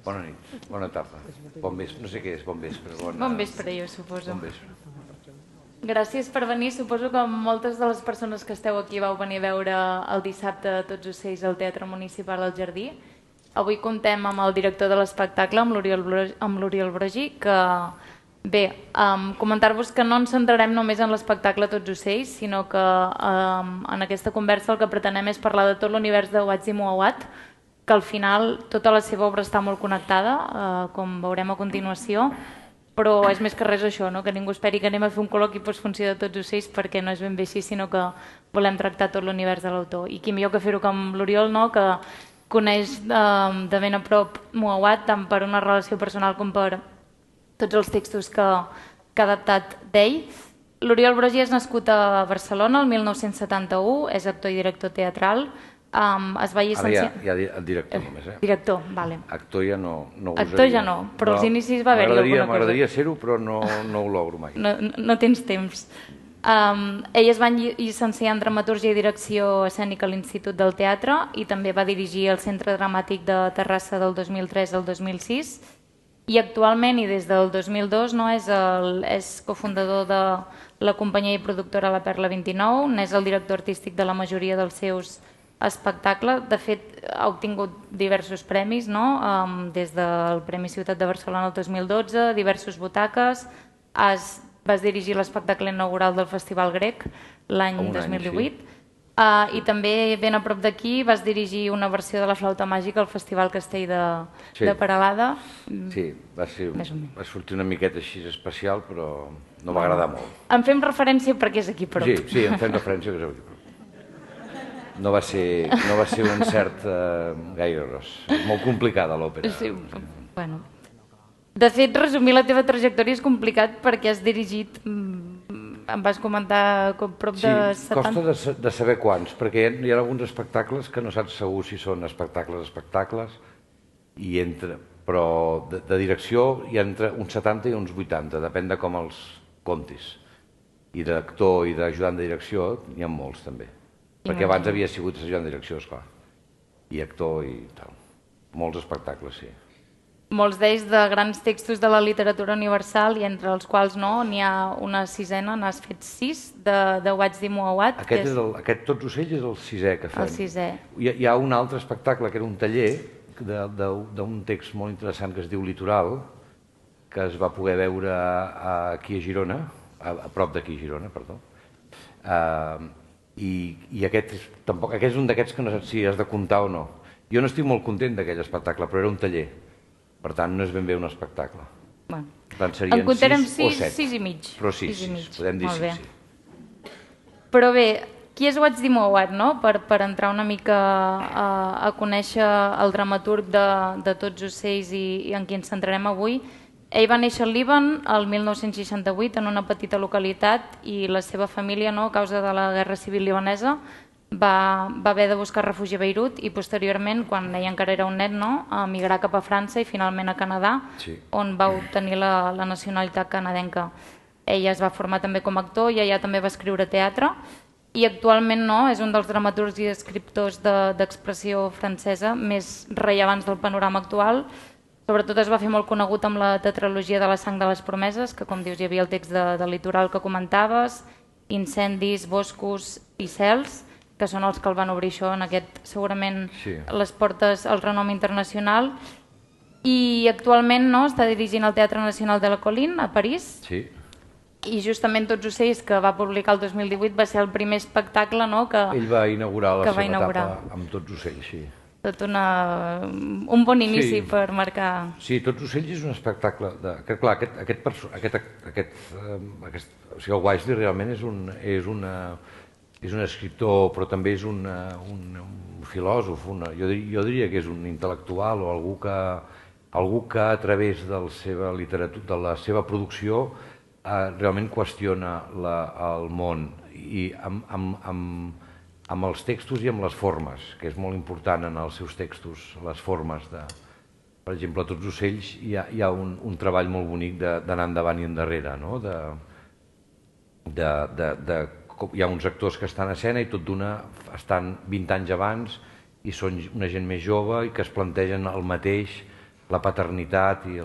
Bona nit, bona tarda. Bon vespre, no sé què és, bon vespre. Bon vespre, jo suposo. Bon vespre. Gràcies per venir. Suposo que moltes de les persones que esteu aquí vau venir a veure el dissabte Tots ocells al Teatre Municipal al Jardí. Avui contem amb el director de l'espectacle, amb l'Oriol Brogí, que bé, comentar-vos que no ens centrarem només en l'espectacle Tots ocells, sinó que en aquesta conversa el que pretenem és parlar de tot l'univers de Watts i Muawat, que al final tota la seva obra està molt connectada, com veurem a continuació, però és més que res això, no? Que ningú esperi que anem a fer un col·loqui postfunció de Tots ocells, perquè no és ben bé així, sinó que volem tractar tot l'univers de l'autor. I qui millor que fer-ho que amb l'Oriol, no? Que coneix de ben a prop Muawat, tant per una relació personal com per tots els textos que ha adaptat d'ell. L'Oriol Brogí és nascut a Barcelona el 1971, és actor i director teatral. Es va llicenciar... Ara ja el director només, Director, vale. Actor ja no ho usaria. Actor ja no, però als inicis va haver-hi alguna cosa. M'agradaria ser-ho, però no ho logro mai. No tens temps. Ell es va llicenciar en Dramatúrgia i Direcció Escènica a l'Institut del Teatre i també va dirigir el Centre Dramàtic de Terrassa del 2003 al 2006 i actualment, i des del 2002, és cofundador de la companyia i productora La Perla 29, n'és el director artístic de la majoria dels seus espectacles. De fet, ha obtingut diversos premis, des del Premi Ciutat de Barcelona el 2012, diversos butaques. Vas dirigir l'espectacle inaugural del Festival Grec l'any 2018 i també ben a prop d'aquí vas dirigir una versió de la flauta màgica al Festival Castell de Peralada. Sí, va sortir una miqueta així especial, però no va agradar molt. En fem referència perquè és aquí a prop. Sí, en fem referència perquè és aquí a prop. No va ser un encert gaire gros. És molt complicada l'òpera. Sí, bueno. De fet, resumir la teva trajectòria és complicat perquè has dirigit, em vas comentar, prop de 70... Sí, costa de saber quants, perquè hi ha alguns espectacles que no saps segur si són espectacles, però de direcció hi ha entre uns 70 i uns 80, depèn de com els comptis. I d'actor i d'ajudant de direcció n'hi ha molts també, perquè abans havia sigut ajudant de direcció, esclar, i actor i tal. Molts espectacles, sí. Molts d'ells de grans textos de la literatura universal i entre els quals n'hi ha una sisena, n'has fet 6, de Watts i Muawat. Aquest Tots ocells és el 6è que fem. El 6è. Hi ha un altre espectacle que era un taller d'un text molt interessant que es diu Litoral, que es va poder veure aquí a Girona, a prop d'aquí a Girona, perdó. I aquest és un d'aquests que no saps si has de comptar o no. Jo no estic molt content d'aquell espectacle, però era un taller. Per tant, no és ben bé un espectacle. En comptarem 6 i mig. Però 6, podem dir 6, sí. Però bé, qui és Watts i Muawat, no? Per entrar una mica a conèixer el dramaturg de Tots ocells i en qui ens centrarem avui. Ell va néixer al Líban el 1968 en una petita localitat i la seva família, a causa de la Guerra Civil libanesa, va haver de buscar refugi a Beirut i posteriorment, quan ell encara era un net, emigrar cap a França i finalment a Canadà, on va obtenir la nacionalitat canadenca. Ell es va formar també com a actor i allà també va escriure teatre i actualment és un dels dramaturgs i escriptors d'expressió francesa més rellevants del panorama actual. Sobretot es va fer molt conegut amb la tetralogia de La sang de les promeses, que com dius hi havia el text de Litoral que comentaves, Incendis, Boscos i Cels, que són els que el van obrir això en aquest, segurament, les portes al renom internacional. I actualment està dirigint el Teatre Nacional de la Colline, a París. Sí. I justament Tots ocells, que va publicar el 2018, va ser el primer espectacle que ell va inaugurar la seva etapa amb Tots ocells, sí. Tot un bon inici per marcar... Sí, Tots ocells és un espectacle que, clar, el Wisely realment és un escriptor, però també és un filòsof, jo diria que és un intel·lectual o algú que a través de la seva literatura, de la seva producció, realment qüestiona el món i amb els textos i amb les formes, que és molt important en els seus textos, les formes de... Per exemple, a Tots ocells hi ha un treball molt bonic d'anar endavant i endarrere, no? Hi ha uns actors que estan a escena i tot d'una estan 20 anys abans i són una gent més jove i que es plantegen el mateix la paternitat i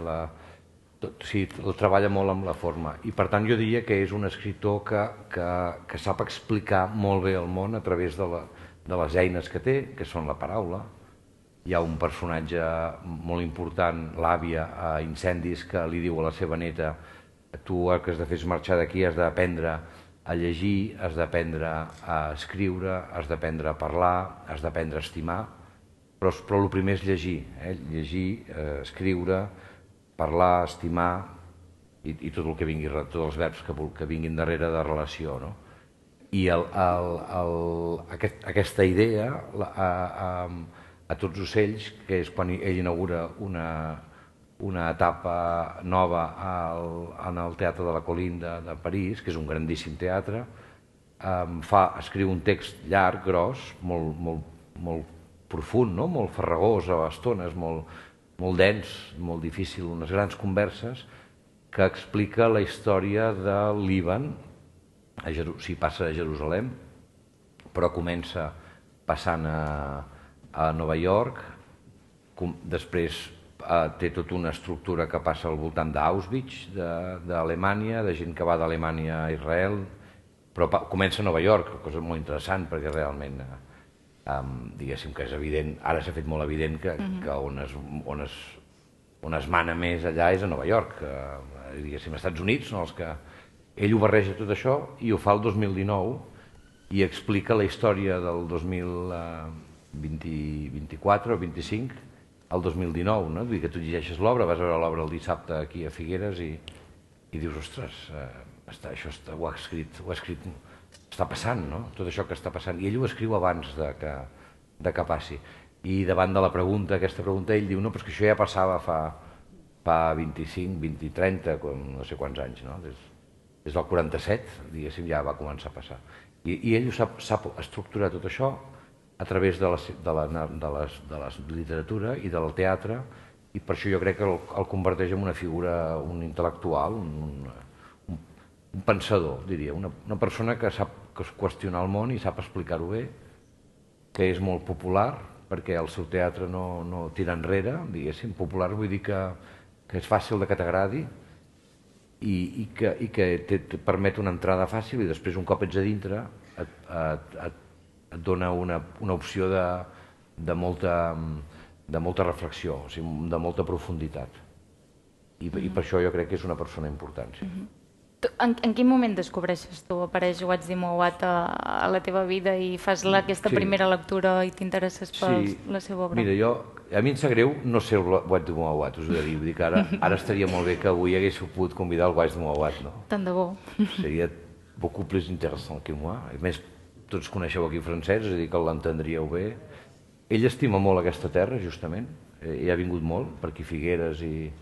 sí, el treballa molt amb la forma. I per tant jo diria que és un escriptor que sap explicar molt bé el món a través de les eines que té, que són la paraula. Hi ha un personatge molt important, l'àvia a Incendis, que li diu a la seva neta: tu el que has de fer és marxar d'aquí, has d'aprendre a llegir, has d'aprendre a escriure, has d'aprendre a parlar, has d'aprendre a estimar, però el primer és llegir, llegir, escriure, parlar, estimar i tot el que vingui, tots els verbs que vinguin darrere de relació, no? I aquesta idea a Tots ocells, que és quan ell inaugura una etapa nova en el Teatre de la Colline de París, que és un grandíssim teatre, escriu un text llarg, gros, molt profund, no? Molt farragós a estones, molt dens, molt difícil, unes grans converses, que explica la història de Líban, passa a Jerusalem, però comença passant a Nova York, després té tota una estructura que passa al voltant d'Auschwitz, d'Alemanya, de gent que va d'Alemanya a Israel, però comença a Nova York, cosa molt interessant, perquè realment diguéssim que és evident, ara s'ha fet molt evident que on es mana més allà és a Nova York, diguéssim, als Estats Units, no? Ell ho barreja tot això i ho fa el 2019 i explica la història del 2024 o 25 al 2019, no? Vull dir que tu llegeixes l'obra, vas veure l'obra el dissabte aquí a Figueres i dius, ostres, això ho ha escrit, està passant, no? Tot això que està passant. I ell ho escriu abans de que passi. I davant de aquesta pregunta, ell diu, no, però és que això ja passava fa 25, 20, 30, no sé quants anys, no? Des del 47, diguéssim, ja va començar a passar. I ell sap estructurar tot això a través de la literatura i del teatre, i per això jo crec que el converteix en una figura, un intel·lectual, un pensador, diria, una persona que sap qüestionar el món i sap explicar-ho bé, que és molt popular, perquè el seu teatre no tira enrere, diguéssim. Popular vull dir que és fàcil de que t'agradi i que et permet una entrada fàcil i després, un cop ets a dintre, et dona una opció de molta reflexió, o sigui, de molta profunditat. I per això jo crec que és una persona important, sí. En quin moment descobreixes tu, apareix What's the Mowat a la teva vida i fas aquesta primera lectura i t'interesses per la seva obra? Mira, a mi em sap greu no ser el What's the Mowat, us ho he de dir. Vull dir que ara estaria molt bé que avui haguéssiu pogut convidar el What's the Mowat, no? Tant de bo. Seria beaucoup plus intéressant que moi. A més, tots coneixeu aquí francès, és a dir, que l'entendríeu bé. Ell estima molt aquesta terra, justament. Ell ha vingut molt per aquí Figueres i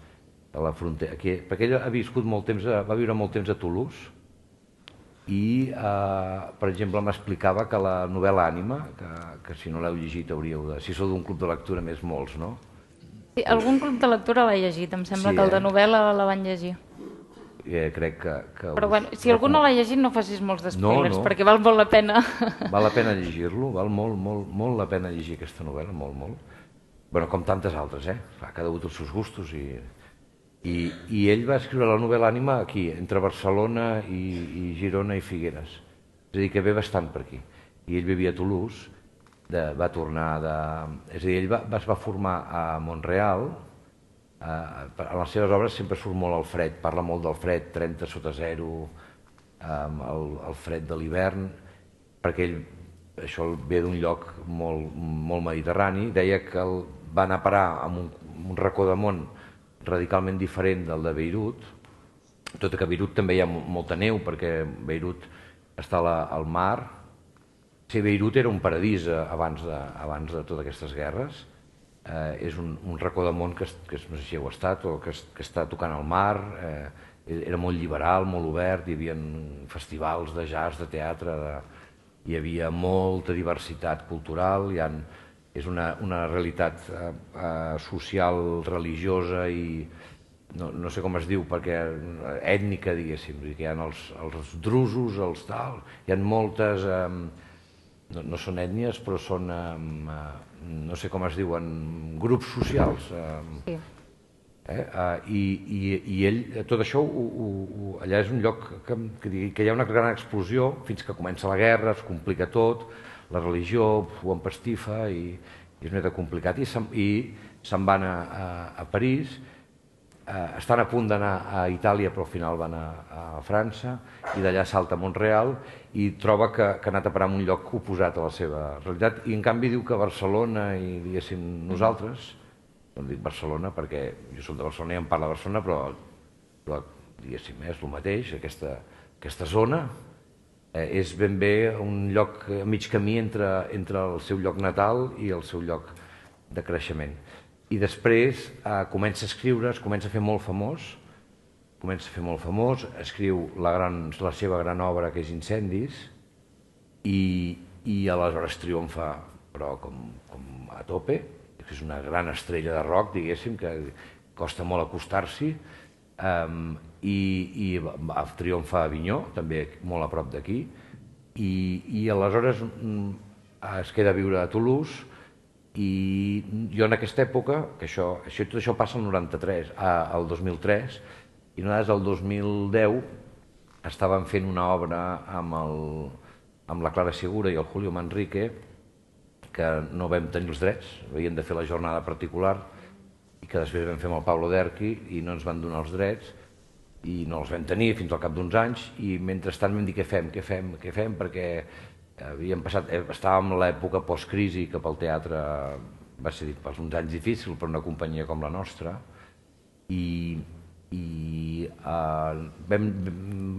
a la frontera, perquè ell ha viscut molt temps, va viure molt temps a Toulouse i, per exemple, m'explicava que la novel·la Ànima, que si no l'heu llegit hauríeu de... Si sou d'un club de lectura més molts, no? Sí, algun club de lectura l'ha llegit, em sembla que el de novel·la la van llegir. Crec que... Però bueno, si algú no l'ha llegit no facis molts spoilers, perquè val molt la pena. Val la pena llegir-lo, val molt la pena llegir aquesta novel·la, molt. Bueno, com tantes altres, cada un té els seus gustos i ell va escriure la novel·la Ànima aquí, entre Barcelona i Girona i Figueres. És a dir, que ve bastant per aquí. I ell vivia a Toulouse, va tornar És a dir, ell es va formar a Montreal. A les seves obres sempre surt molt el fred, parla molt del fred, 30 sota zero, el fred de l'hivern, perquè ell, això ve d'un lloc molt mediterrani. Deia que va anar a parar a un racó de món radicalment diferent del de Beirut, tot i que a Beirut també hi ha molta neu, perquè Beirut està al mar. Sí, Beirut era un paradís abans de totes aquestes guerres. És un racó del món que no sé si heu estat, o que està tocant al mar. Era molt liberal, molt obert, hi havia festivals de jazz, de teatre, hi havia molta diversitat cultural, és una realitat social, religiosa i no sé com es diu, perquè ètnica, diguéssim, que hi ha els drusos, els tal, hi ha moltes, no són ètnies, però són, no sé com es diuen, grups socials I ell, tot això, allà és un lloc que hi ha una gran explosió fins que comença la guerra, es complica tot, la religió ho empastifa i és una mica complicat. I se'n van a París, estan a punt d'anar a Itàlia però al final van a França i d'allà salta a Montreal i troba que ha anat a parar en un lloc oposat a la seva realitat i en canvi diu que Barcelona i diguéssim nosaltres, no dic Barcelona perquè jo soc de Barcelona i em parla de Barcelona però diguéssim és el mateix, aquesta zona és ben bé un lloc a mig camí entre el seu lloc natal i el seu lloc de creixement. I després comença a escriure, es comença a fer molt famós, escriu la seva gran obra que és Incendis i aleshores triomfa però com a tope, és una gran estrella de rock, diguéssim, que costa molt acostar-s'hi i triomfa a Avinyó, també molt a prop d'aquí, i aleshores es queda a viure a Toulouse i jo en aquesta època, que tot això passa el 93, al 2003, i nosaltres el 2010 estàvem fent una obra amb la Clara Segura i el Julio Manrique que no vam tenir els drets, havíem de fer la jornada particular i que després vam fer amb el Pablo Derqui i no ens van donar els drets i no els vam tenir fins al cap d'uns anys i mentrestant vam dir què fem perquè estàvem en l'època post-crisi que pel teatre va ser uns anys difícils per una companyia com la nostra i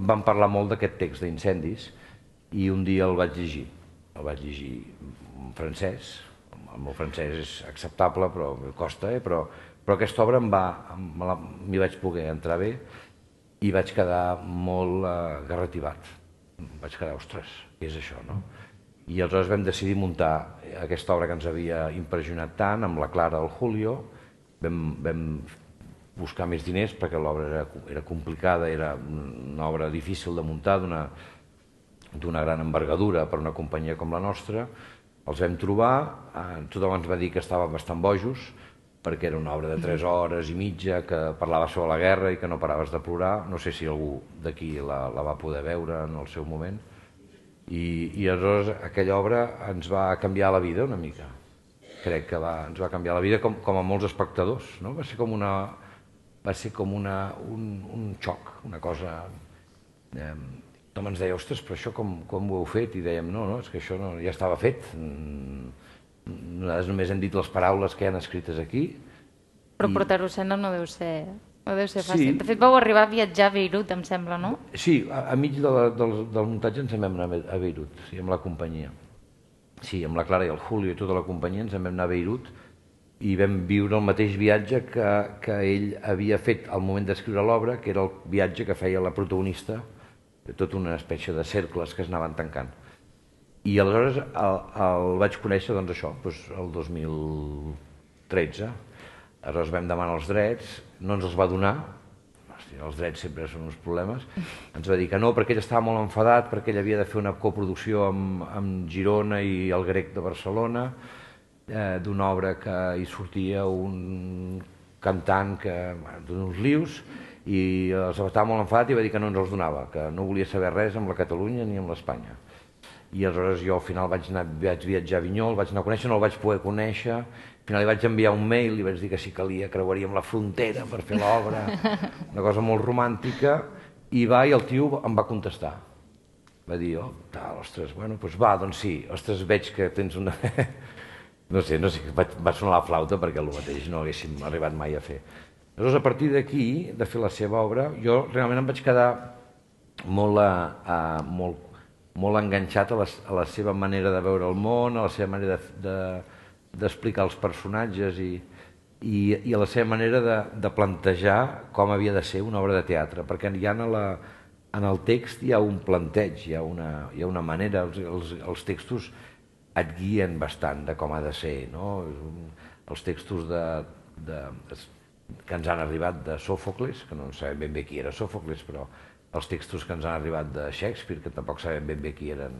vam parlar molt d'aquest text d'Incendis i un dia el vaig llegir en francès, el meu francès és acceptable però costa, però aquesta obra m'hi vaig poder entrar bé i vaig quedar molt garrativat. Vaig quedar, ostres, què és això, no? I aleshores vam decidir muntar aquesta obra que ens havia impressionat tant, amb la Clara, el Julio, vam buscar més diners perquè l'obra era complicada, era una obra difícil de muntar, d'una gran envergadura per una companyia com la nostra, els vam trobar, tothom ens va dir que estàvem bastant bojos, perquè era una obra de 3 hores i mitja que parlava sobre la guerra i que no paraves de plorar. No sé si algú d'aquí la va poder veure en el seu moment. I aleshores aquella obra ens va canviar la vida una mica. Crec que ens va canviar la vida com a molts espectadors. Va ser com un xoc, una cosa... Tothom ens deia, ostres, però això com ho heu fet? I dèiem, no, és que això ja estava fet. Nosaltres només hem dit les paraules que hi han escrites aquí. Però portar-ho a escena no deu ser fàcil. De fet, vau arribar a viatjar a Beirut, em sembla, no? Sí, a mig del muntatge ens en vam anar a Beirut, sí, amb la companyia. Sí, amb la Clara i el Julio i tota la companyia ens en vam anar a Beirut i vam viure el mateix viatge que ell havia fet al moment d'escriure l'obra, que era el viatge que feia la protagonista, de tota una espècie de cercles que es anaven tancant. I aleshores el vaig conèixer, doncs això, el 2013. Aleshores vam demanar els drets, no ens els va donar, els drets sempre són uns problemes, ens va dir que no, perquè ell estava molt enfadat, perquè ell havia de fer una coproducció amb Girona i el Grec de Barcelona, d'una obra que hi sortia un cantant d'uns lius, i estava molt enfadat i va dir que no ens els donava, que no volia saber res amb la Catalunya ni amb l'Espanya. I aleshores jo al final vaig viatjar a Avinyó, el vaig anar a conèixer, no el vaig poder conèixer, al final li vaig enviar un mail, li vaig dir que si calia creuaríem la frontera per fer l'obra, una cosa molt romàntica, i el tio em va contestar. Va dir, ostres, bueno, doncs va, doncs sí, ostres, veig que tens una... No sé, va sonar la flauta perquè el mateix no haguéssim arribat mai a fer. Aleshores, a partir d'aquí, de fer la seva obra, jo realment em vaig quedar molt enganxat a la seva manera de veure el món, a la seva manera d'explicar els personatges i a la seva manera de plantejar com havia de ser una obra de teatre, perquè ja en el text hi ha un planteig, hi ha una manera, els textos et guien bastant de com ha de ser, no? Els textos que ens han arribat de Sòfocles, que no sabem ben bé qui era Sòfocles, però els textos que ens han arribat de Shakespeare, que tampoc sabem ben bé qui eren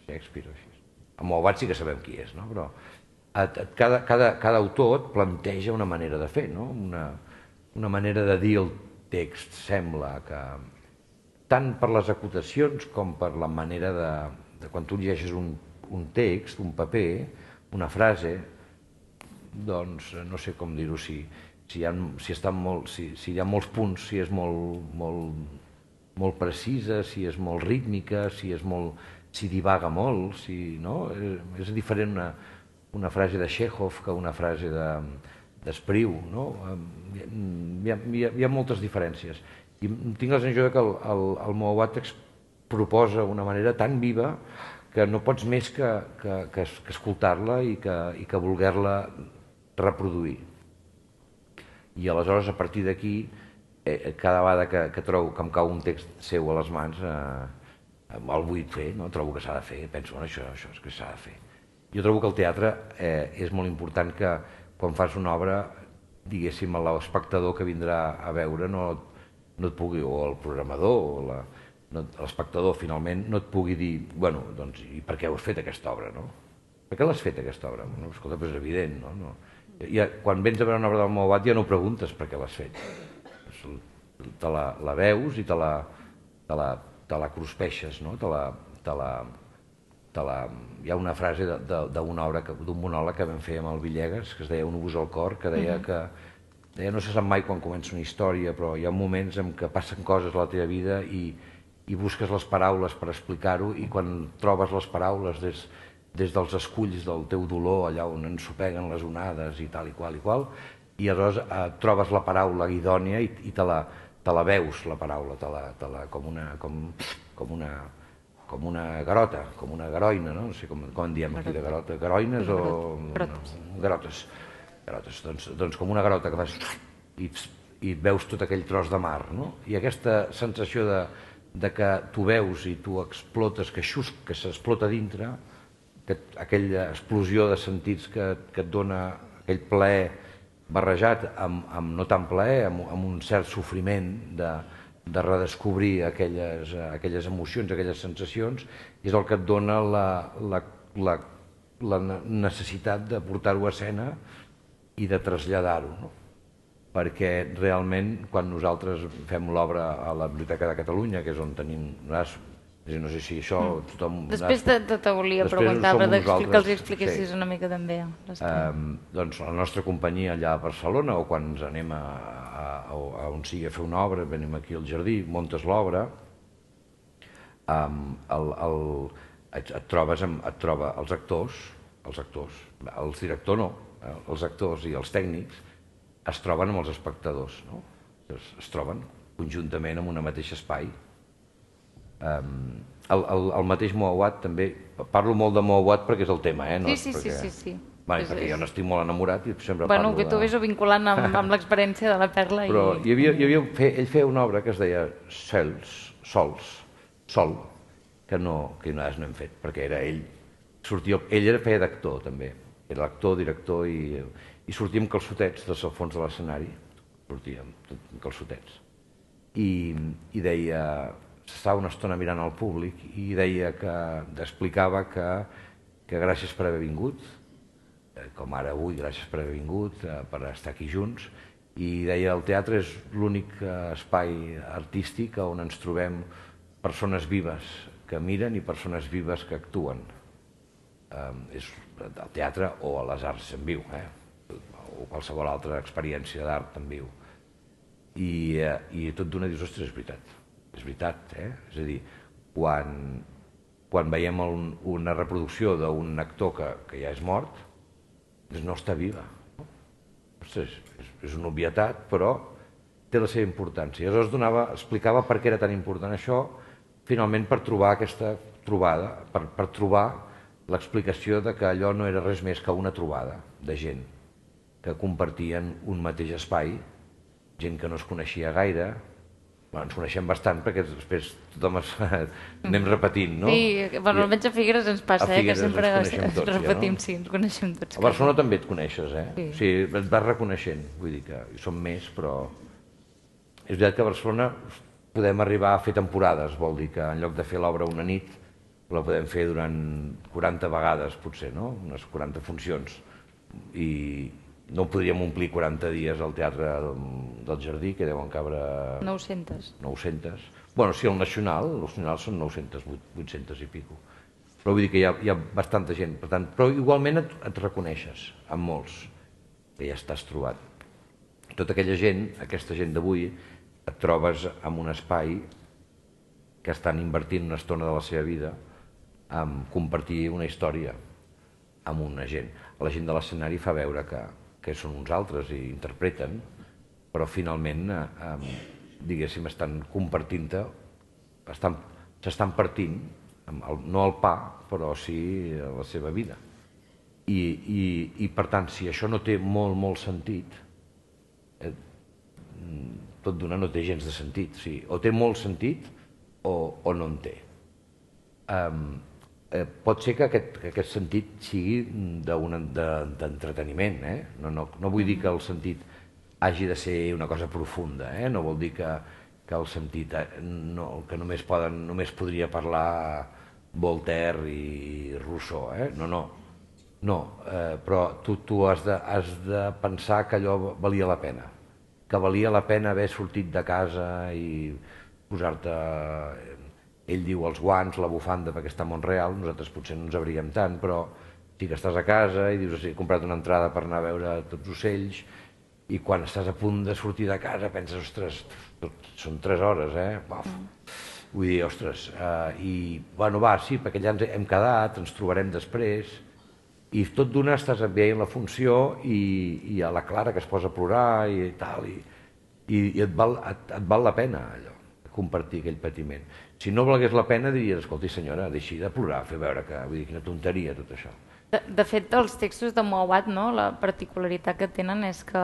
Shakespeare o així. Amb Obat sí que sabem qui és, no? Però cada autor et planteja una manera de fer, no? una manera de dir el text, sembla que tant per les acotacions com per la manera de quan tu llegeixes un text, un paper, una frase, doncs no sé com dir-ho, si hi ha molts punts, si és molt precisa, si és molt rítmica, si divaga molt, no? És diferent una frase de Chekhov que una frase d'Espriu, no? Hi ha moltes diferències. I tinc la sensació que el Moawat proposa una manera tan viva que no pots més que escoltar-la i que voler-la reproduir. I aleshores, a partir d'aquí, cada vegada que trobo que em cau un text seu a les mans, el vull fer, no? Trobo que s'ha de fer, penso, bueno, això és que s'ha de fer. Jo trobo que el teatre és molt important que quan fas una obra, diguéssim, l'espectador que vindrà a veure no et pugui, o el programador, o l'espectador finalment, no et pugui dir, bueno, doncs, i per què ho has fet aquesta obra, no? Per què l'has fet aquesta obra? Bueno, escolta, però és evident, no? Quan vens a veure una obra del Moawat ja no preguntes per què l'has fet. Te la veus i te la cruspeixes, no? Hi ha una frase d'una obra, d'un monòleg que vam fer amb el Villegas, que es deia Un obús al cor, que deia que no se sap mai quan comença una història, però hi ha moments en què passen coses a la teva vida i busques les paraules per explicar-ho, i quan trobes les paraules des dels esculls del teu dolor, allà on ensopeguen les onades i tal i qual, i aleshores trobes la paraula idònia i te la veus, la paraula, com una garota, com una garoina, no? No sé com en diem aquí de garota, garoines o... Garotes. Doncs com una garota que vas i veus tot aquell tros de mar, no? I aquesta sensació de que tu veus i tu explotes, que s'explota dintre, aquella explosió de sentits que et dona aquell plaer barrejat amb no tant plaer, amb un cert sofriment de redescobrir aquelles emocions, aquelles sensacions, és el que et dona la necessitat de portar-ho a escena i de traslladar-ho, no? Perquè realment quan nosaltres fem l'obra a la Biblioteca de Catalunya, que és on tenim... No sé si això tothom... Després te volia preguntar, però que els expliquessis una mica també. Doncs la nostra companyia allà a Barcelona, o quan ens anem a on sigui a fer una obra, venim aquí al jardí, muntes l'obra, et troba els actors, els directors no, els actors i els tècnics es troben amb els espectadors, no? Es troben conjuntament en un mateix espai. El mateix Moawat també, parlo molt de Moawat perquè és el tema, no? Sí. Perquè jo n'estic molt enamorat i sempre parlo que tu vés vinculant amb l'experiència de la Perla. Però ell feia una obra que es deia Sol, que no hem fet, perquè era ell, feia d'actor també, era l'actor, director, i sortia amb calçotets des del fons de l'escenari, sortia amb calçotets, i deia... Estava una estona mirant al públic i explicava que gràcies per haver vingut, com ara avui, gràcies per haver vingut, per estar aquí junts, i deia el teatre és l'únic espai artístic on ens trobem persones vives que miren i persones vives que actuen. És el teatre o a les arts en viu, o qualsevol altra experiència d'art en viu. I tot d'una dius, ostres, és veritat, és a dir, quan veiem una reproducció d'un actor que ja és mort, no està viva. Ostres, és una obvietat, però té la seva importància. Aleshores explicava per què era tan important això, finalment per trobar aquesta trobada, per trobar l'explicació de que allò no era res més que una trobada de gent que compartien un mateix espai, gent que no es coneixia gaire. Ens coneixem bastant perquè després tothom anem repetint, no? Sí, almenys a Figueres ens passa, que sempre repetim, sí, ens coneixem tots. A Barcelona també et coneixes, Sí, et vas reconeixent, vull dir que som més, però és veritat que a Barcelona podem arribar a fer temporades, vol dir que en lloc de fer l'obra una nit, la podem fer durant 40 vegades, potser, no? Unes 40 funcions. I no podríem omplir 40 dies al Teatre del Jardí, que deuen cabre... 900. 900. Bueno, sí, el Nacional són 900, 800 i pico. Però vull dir que hi ha bastanta gent, per tant, però igualment et reconeixes, amb molts, que ja estàs trobat. Tota aquella gent, aquesta gent d'avui, et trobes en un espai que estan invertint una estona de la seva vida en compartir una història amb una gent. La gent de l'escenari fa veure que són uns altres i interpreten, però finalment, diguéssim, estan compartint-te, s'estan partint, no el pa, però sí la seva vida. I per tant, si això no té molt sentit, tot d'una no té gens de sentit. O té molt sentit o no en té. Pot ser que aquest sentit sigui d'entreteniment. No vull dir que el sentit hagi de ser una cosa profunda. No vol dir que el sentit que només podria parlar Voltaire i Rousseau. No, però tu has de pensar que allò valia la pena, que valia la pena haver sortit de casa i posar-te, ell diu els guants, la bufanda perquè està a Montreal, nosaltres potser no ens abriguem tant, però sí que estàs a casa i dius he comprat una entrada per anar a veure tots els ocells i quan estàs a punt de sortir de casa penses, ostres, són 3 hores, vull dir, ostres, i bueno, va, sí, perquè ja ens hem quedat, ens trobarem després, i tot d'una estàs veient la funció i a la Clara que es posa a plorar i tal, i et val la pena allò, compartir aquell patiment. Si no valgués la pena diries, escolti senyora, deixi de plorar, fer veure que, vull dir, quina tonteria tot això. De fet, els textos de Mouawad, la particularitat que tenen és que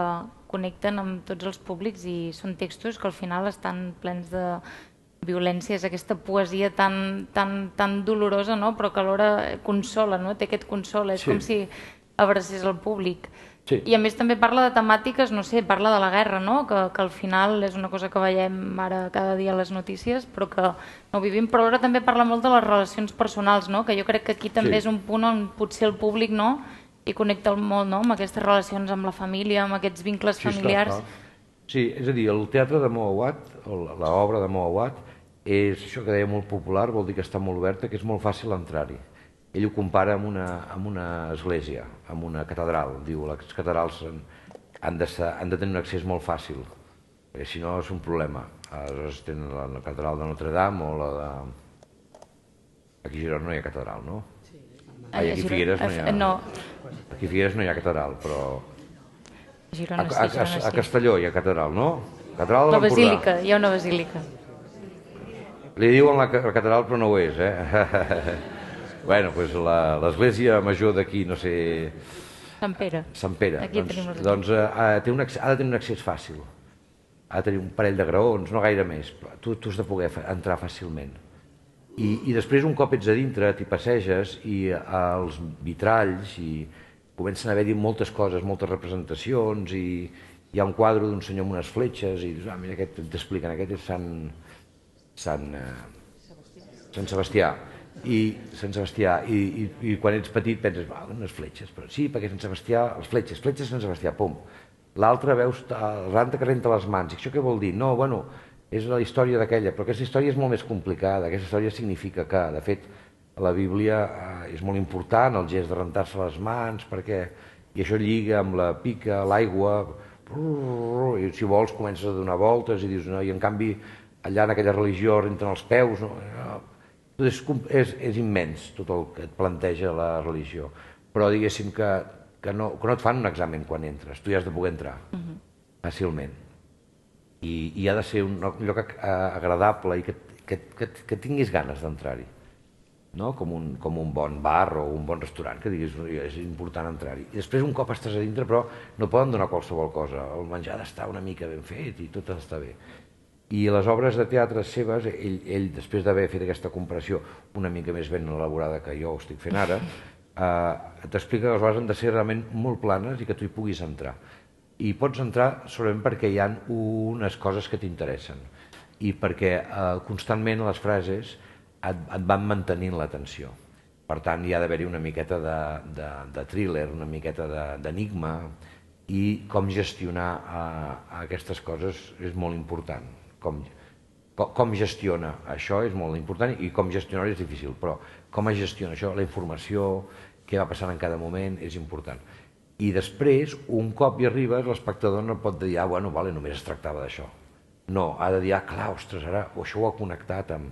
connecten amb tots els públics i són textos que al final estan plens de violència, és aquesta poesia tan dolorosa, però que alhora consola, té aquest consol, és com si abracés el públic. I a més també parla de temàtiques, no sé, parla de la guerra, que al final és una cosa que veiem ara cada dia a les notícies, però que no ho vivim, però alhora també parla molt de les relacions personals, que jo crec que aquí també és un punt on potser el públic hi connecta molt amb aquestes relacions amb la família, amb aquests vincles familiars. Sí, és a dir, el teatre de Mouawad, l'obra de Mouawad, és això que deia molt popular, vol dir que està molt oberta, que és molt fàcil entrar-hi. Ell ho compara amb una església, amb una catedral. Diu, les catedrals han de tenir un accés molt fàcil, perquè si no és un problema. Aleshores tenen la catedral de Notre Dame o la de... Aquí a Girona no hi ha catedral, no? Aquí a Figueres no hi ha... No. Aquí a Figueres no hi ha catedral, però... A Castelló hi ha catedral, no? La basílica, hi ha una basílica. Li diuen la catedral però no ho és, Bueno, doncs l'església major d'aquí, no sé... Sant Pere. Sant Pere. Doncs ha de tenir un accés fàcil. Ha de tenir un parell de graons, no gaire més, però tu has de poder entrar fàcilment. I després, un cop ets a dintre, t'hi passeges i als vitralls i comencen a haver-hi moltes coses, moltes representacions i hi ha un quadre d'un senyor amb unes fletxes i dius, mira, aquest t'expliquen, aquest és Sant Sebastià. I quan ets petit penses, unes fletxes, però sí, perquè Sant Sebastià, les fletxes Sant Sebastià, pum. L'altre veus el ranta que renta les mans, i això què vol dir? No, bueno, és la història d'aquella, però aquesta història és molt més complicada, aquesta història significa que, de fet, a la Bíblia és molt important el gest de rentar-se les mans, perquè, i això lliga amb la pica, l'aigua, i si vols comences a donar voltes i dius, no, i en canvi allà en aquella religió renten els peus, és immens tot el que et planteja la religió, però diguéssim que no et fan un examen quan entres, tu ja has de poder entrar fàcilment i ha de ser un lloc agradable i que tinguis ganes d'entrar-hi, com un bon bar o un bon restaurant, que diguis és important entrar-hi. I després un cop estàs a dintre però no poden donar qualsevol cosa, el menjar ha d'estar una mica ben fet i tot ha d'estar bé. I les obres de teatre seves, ell després d'haver fet aquesta comparació una mica més ben elaborada que jo ho estic fent ara, t'explica que les obres han de ser realment molt planes i que tu hi puguis entrar. I pots entrar solament perquè hi ha unes coses que t'interessen i perquè constantment les frases et van mantenint l'atenció. Per tant, hi ha d'haver-hi una miqueta de thriller, una miqueta d'enigma, i com gestionar aquestes coses és molt important. Com gestiona això és molt important i com gestionar és difícil, però com es gestiona això, la informació, què va passant en cada moment, és important. I després, un cop hi arribes, l'espectador no pot dir, bueno, vale, només es tractava d'això. No, ha de dir, clar, ostres, ara això ho ha connectat amb...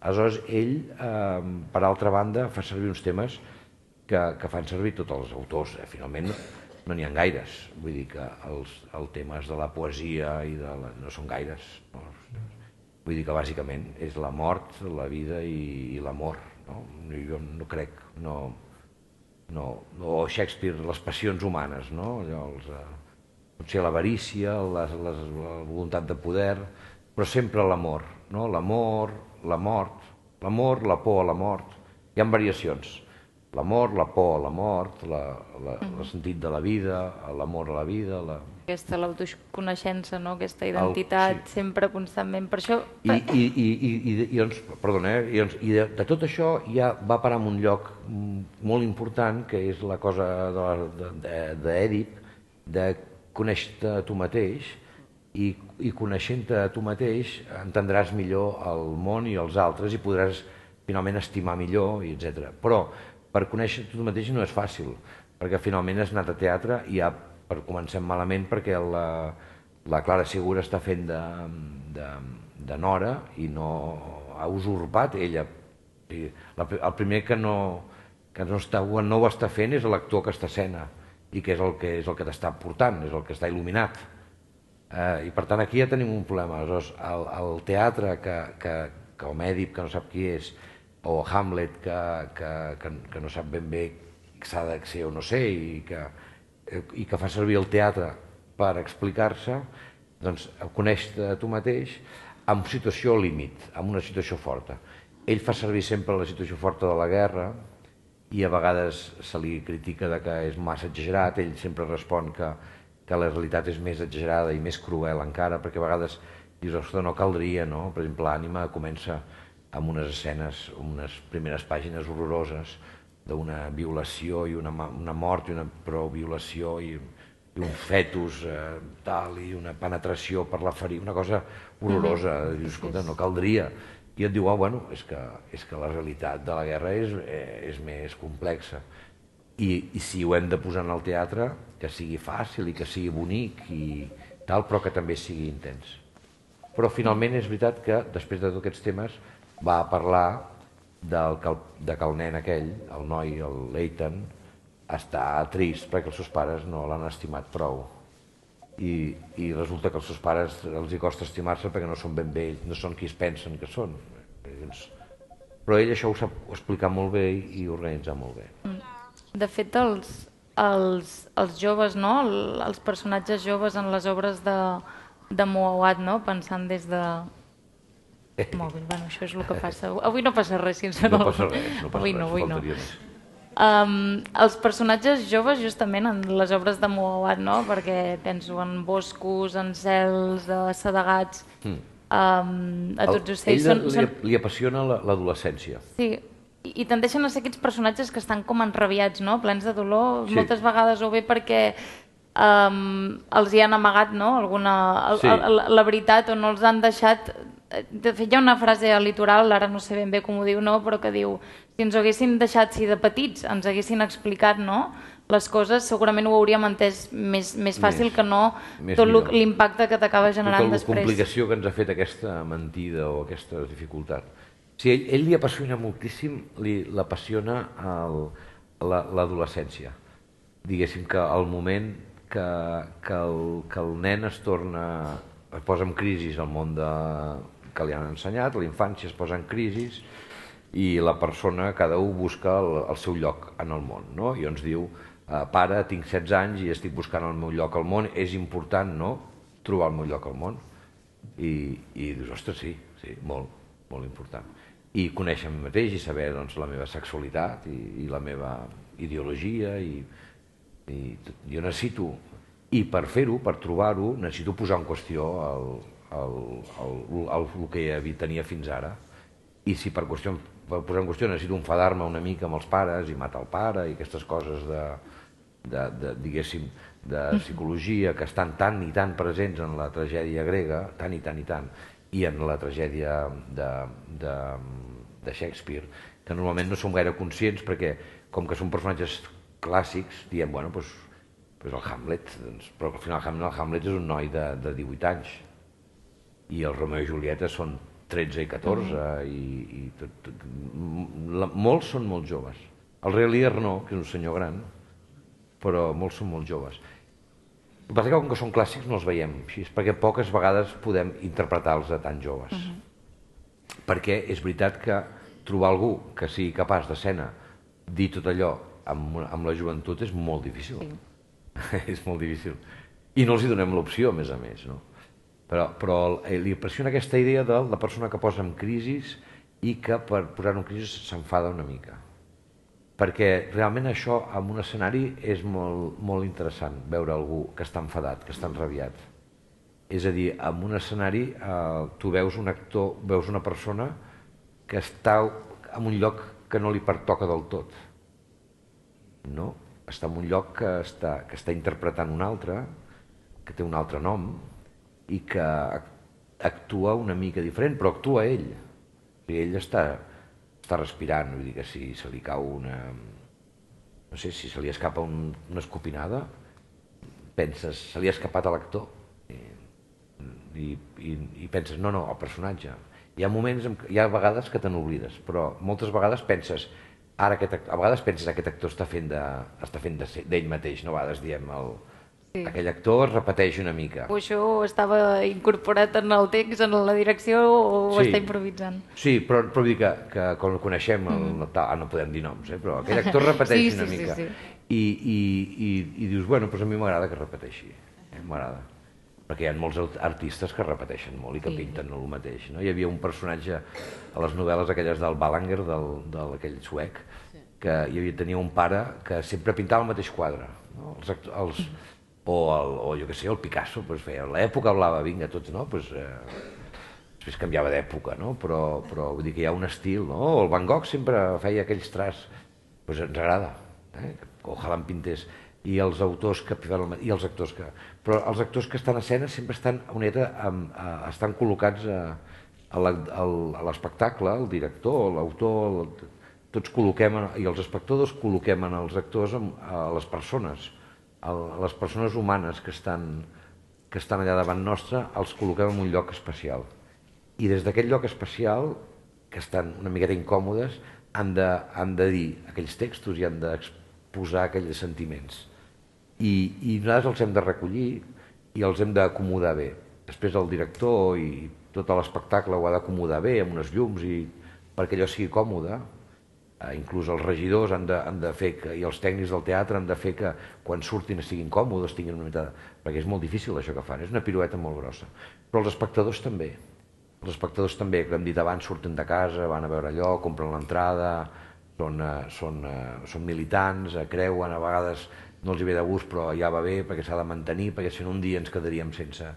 Aleshores, ell, per altra banda, fa servir uns temes que fan servir tots els autors. Finalment, no n'hi ha gaires. Vull dir que els temes de la poesia no són gaires. Vull dir que, bàsicament, és la mort, la vida i l'amor. Jo no crec, o Shakespeare, les passions humanes, potser l'avarícia, la voluntat de poder, però sempre l'amor, l'amor, la mort, l'amor, la por a la mort. Hi ha variacions. L'amor, la por a la mort, el sentit de la vida, l'amor a la vida... Aquesta l'autoconeixença, aquesta identitat, sempre, constantment, per això... I de tot això ja va parar en un lloc molt important, que és la cosa d'Èdip, de conèixer-te a tu mateix, i coneixent-te a tu mateix entendràs millor el món i els altres i podràs finalment estimar millor, etc. Però per conèixer tu mateix no és fàcil, perquè finalment has anat a teatre i ja comencem malament perquè la Clara Segura està fent de nora i no ha usurpat ella. El primer que no ho està fent és l'actor que està a escena i que és el que t'està portant, és el que està il·luminat. I per tant aquí ja tenim un problema. Aleshores, el teatre com Èdip, que no sap qui és, o Hamlet, que no sap ben bé s'ha de ser o no ser, i que fa servir el teatre per explicar-se, doncs coneix-te a tu mateix en situació límit, en una situació forta. Ell fa servir sempre la situació forta de la guerra i a vegades se li critica que és massa exagerat. Ell sempre respon que la realitat és més exagerada i més cruel encara, perquè a vegades dius, ostres, no caldria, no? Per exemple, l'Ànima comença amb unes escenes, unes primeres pàgines horroroses d'una violació i una mort, però violació i un fetus i una penetració per la ferida, una cosa horrorosa. Dius, escolta, no caldria. I et diu, bueno, és que la realitat de la guerra és més complexa. I si ho hem de posar en el teatre, que sigui fàcil i que sigui bonic i tal, però que també sigui intens. Però finalment és veritat que després de tots aquests temes va a parlar que el nen aquell, el noi, el Leighton, està trist perquè els seus pares no l'han estimat prou. I resulta que als seus pares els hi costa estimar-se perquè no són ben bé, no són qui es pensen que són. Però ell això ho sap explicar molt bé i organitzar molt bé. De fet, els joves, els personatges joves en les obres de Moawad, pensant des de mòbil, bueno, això és el que passa. Avui no passa res, sincerament. No passa res, faltaria més. Els personatges joves, justament, en les obres de Moawad, perquè penso en boscos, en cels, sedegats, a tots ocells... Ell li apassiona l'adolescència. Sí, i tendeixen a ser aquests personatges que estan com enrabiats, plens de dolor, moltes vegades, o bé perquè els hi han amagat la veritat o no els han deixat... De fet, hi ha una frase al Litoral, ara no sé ben bé com ho diu, però que diu, si ens ho haguessin deixat, si de petits ens haguessin explicat les coses, segurament ho hauríem entès més fàcil que no tot l'impacte que t'acaba generant després. Tota la complicació que ens ha fet aquesta mentida o aquesta dificultat. Sí, ell li apassiona moltíssim, l'apassiona l'adolescència. Diguéssim que el moment que el nen es posa en crisi al món que li han ensenyat, la infància es posa en crisi i la persona, cada un busca el seu lloc en el món, i ens diu, pare, tinc 16 anys i estic buscant el meu lloc al món, és important trobar el meu lloc al món. I dius, ostres, sí, molt important. I conèixer a mi mateix i saber la meva sexualitat i la meva ideologia i jo necessito, i per fer-ho, per trobar-ho, necessito posar en qüestió el que tenia fins ara. I si per posar en qüestió necessito enfadar-me una mica amb els pares i matar el pare i aquestes coses diguéssim, de psicologia que estan tan i tan presents en la tragèdia grega, tant i tant i tant, i en la tragèdia de Shakespeare, que normalment no som gaire conscients perquè, com que són personatges clàssics, diem, bueno, doncs el Hamlet, però al final el Hamlet és un noi de 18 anys i el Romeo i Julieta són 13 i 14 i molts són molt joves. El rei Lear no, que és un senyor gran, però molts són molt joves. El que passa que com que són clàssics no els veiem així, perquè poques vegades podem interpretar-los a tan joves. Perquè és veritat que trobar algú que sigui capaç d'escena dir tot allò amb la joventut és molt difícil. És molt difícil. I no els hi donem l'opció, a més, no? Però li impressiona aquesta idea de la persona que posa en crisi i que per posar-ho en crisi s'enfada una mica. Perquè realment això en un escenari és molt interessant, veure algú que està enfadat, que està enrabiat. És a dir, en un escenari tu veus un actor, veus una persona que està en un lloc que no li pertoca del tot. No? Està en un lloc que està interpretant un altre, que té un altre nom, i que actua una mica diferent, però actua ell. I ell està respirant, vull dir que si se li cau una... No sé, si se li escapa una escopinada, penses, se li ha escapat a l'actor. I penses, no, el personatge. Hi ha vegades que te n'oblides, però moltes vegades penses, a vegades penses que aquest actor està fent d'ell mateix, no? A vegades diem, aquell actor es repeteix una mica. O això estava incorporat en el text, en la direcció, o està improvisant? Sí, però vull dir que quan el coneixem, no podem dir noms, però aquell actor repeteix una mica. I dius, bueno, doncs a mi m'agrada que repeteixi, m'agrada. Perquè hi ha molts artistes que repeteixen molt i que pinten el mateix. Hi havia un personatge a les novel·les aquelles del Balanger, d'aquell suec, que tenia un pare que sempre pintava el mateix quadre. O jo què sé, el Picasso, feia l'època blava, vinga, tots, no? Després canviava d'època, no? Però vull dir que hi ha un estil, no? O el Van Gogh sempre feia aquells traços, ens agrada, ojalà en pintés. I els autors que... i els actors que... Però els actors que estan a escena sempre estan estan col·locats a l'espectacle, el director, l'autor, tots col·loquem, i els espectadors col·loquem en els actors a les persones humanes que estan allà davant nostre, els col·loquem en un lloc especial. I des d'aquest lloc especial, que estan una miqueta incòmodes, han de dir aquells textos i han d'exposar aquells sentiments. I nosaltres els hem de recollir i els hem d'acomodar bé. Després el director i tot l'espectacle ho ha d'acomodar bé amb unes llums perquè allò sigui còmode. Inclús els regidors han de fer i els tècnics del teatre han de fer que quan surtin estiguin còmodes, tinguin una mica... perquè és molt difícil això que fan, és una pirueta molt grossa. Però els espectadors també. Els espectadors també, que hem dit abans, surten de casa, van a veure allò, compren l'entrada, són militants, creuen, a vegades no els hi ve de gust, però ja va bé perquè s'ha de mantenir, perquè si no un dia ens quedaríem sense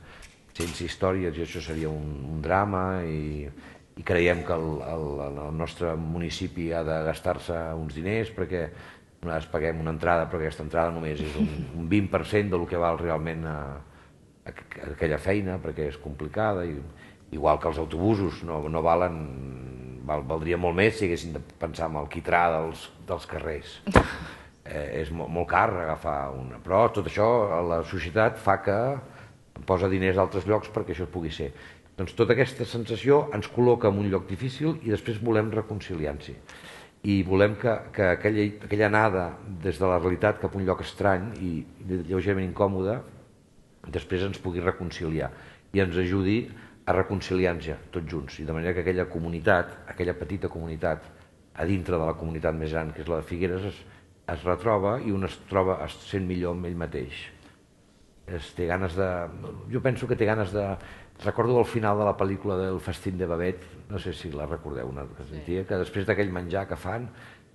històries i això seria un drama i creiem que el nostre municipi ha de gastar-se uns diners perquè nosaltres paguem una entrada, però aquesta entrada només és un 20% del que val realment aquella feina, perquè és complicada, igual que els autobusos no valen, valdria molt més si haguessin de pensar en el quitrà dels carrers. És molt car agafar una, però tot això la societat fa que posa diners a altres llocs perquè això pugui ser. Doncs tota aquesta sensació ens col·loca en un lloc difícil i després volem reconciliar-nos. I volem que aquella anada des de la realitat cap a un lloc estrany i lleugerament incòmode després ens pugui reconciliar i ens ajudi a reconciliar-nos tots junts. I de manera que aquella comunitat, aquella petita comunitat, a dintre de la comunitat més gran que és la de Figueres, es retroba i un es sent millor amb ell mateix. Jo penso que té ganes de... Recordo al final de la pel·lícula del Festín de Babet, no sé si la recordeu, que després d'aquell menjar que fan,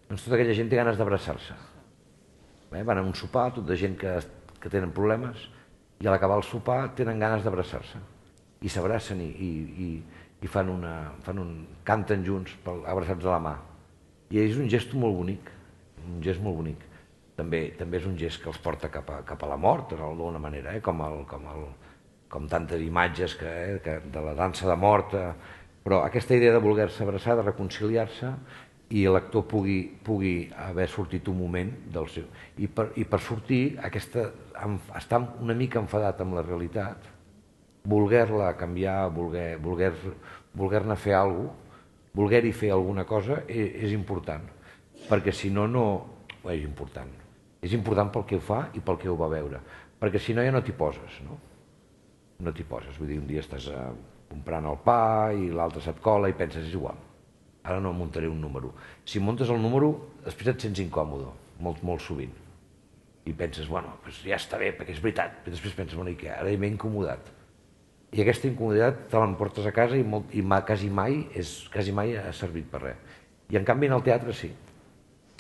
doncs tota aquella gent té ganes d'abraçar-se. Van a un sopar, tot de gent que tenen problemes, i a l'acabar el sopar tenen ganes d'abraçar-se. I s'abracen i canten junts abraçats a la mà. I és un gest molt bonic, també és un gest que els porta cap a la mort, d'alguna manera, com tantes imatges de la dansa de mort, però aquesta idea de voler-se abraçar, de reconciliar-se, i l'actor pugui haver sortit un moment del seu... I per sortir, estar una mica enfadat amb la realitat, voler-la canviar, voler-ne fer alguna cosa, voler-hi fer alguna cosa és important, perquè si no, és important. És important pel que ho fa i pel que ho va veure, perquè si no ja no t'hi poses, no? No t'hi poses, vull dir, un dia estàs comprant el pa i l'altre se't cola i penses, és igual, ara no muntaré un número. Si muntes el número, després et sents incòmode, molt sovint, i penses, bueno, ja està bé, perquè és veritat, però després penses, bueno, i què, ara m'he incomodat. I aquesta incomoditat te l'emportes a casa i quasi mai ha servit per res. I en canvi en el teatre sí.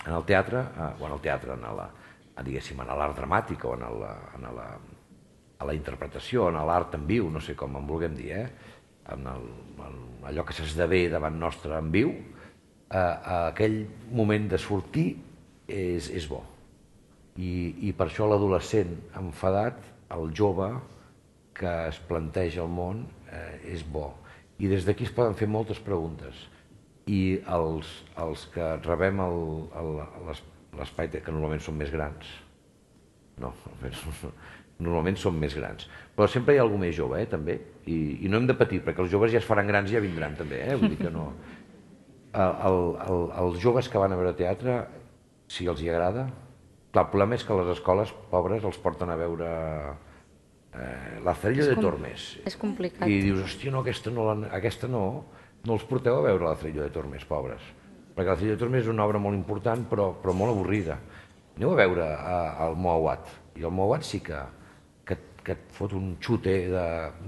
En el teatre, diguéssim, en l'art dramàtic o en la interpretació, en l'art en viu, no sé com en vulguem dir, en allò que s'esdevé davant nostre en viu, aquell moment de sortir és bo. I per això l'adolescent enfadat, el jove que es planteja el món, és bo. I des d'aquí es poden fer moltes preguntes. I els que rebem l'espai, que normalment són més grans, normalment són més grans, però sempre hi ha algú més jove, també, i no hem de patir, perquè els joves ja es faran grans i ja vindran també, vull dir que no... Els joves que van a veure teatre, si els hi agrada, clar, el problema és que les escoles pobres els porten a veure Lazarillo de Tormes. És complicat. I dius, hòstia, no, aquesta no els porteu a veure Lazarillo de Tormes, pobres. Perquè Lazarillo de Tormes és una obra molt important, però molt avorrida. Aneu a veure el Moawat. I el Moawat sí que et fot un xute de...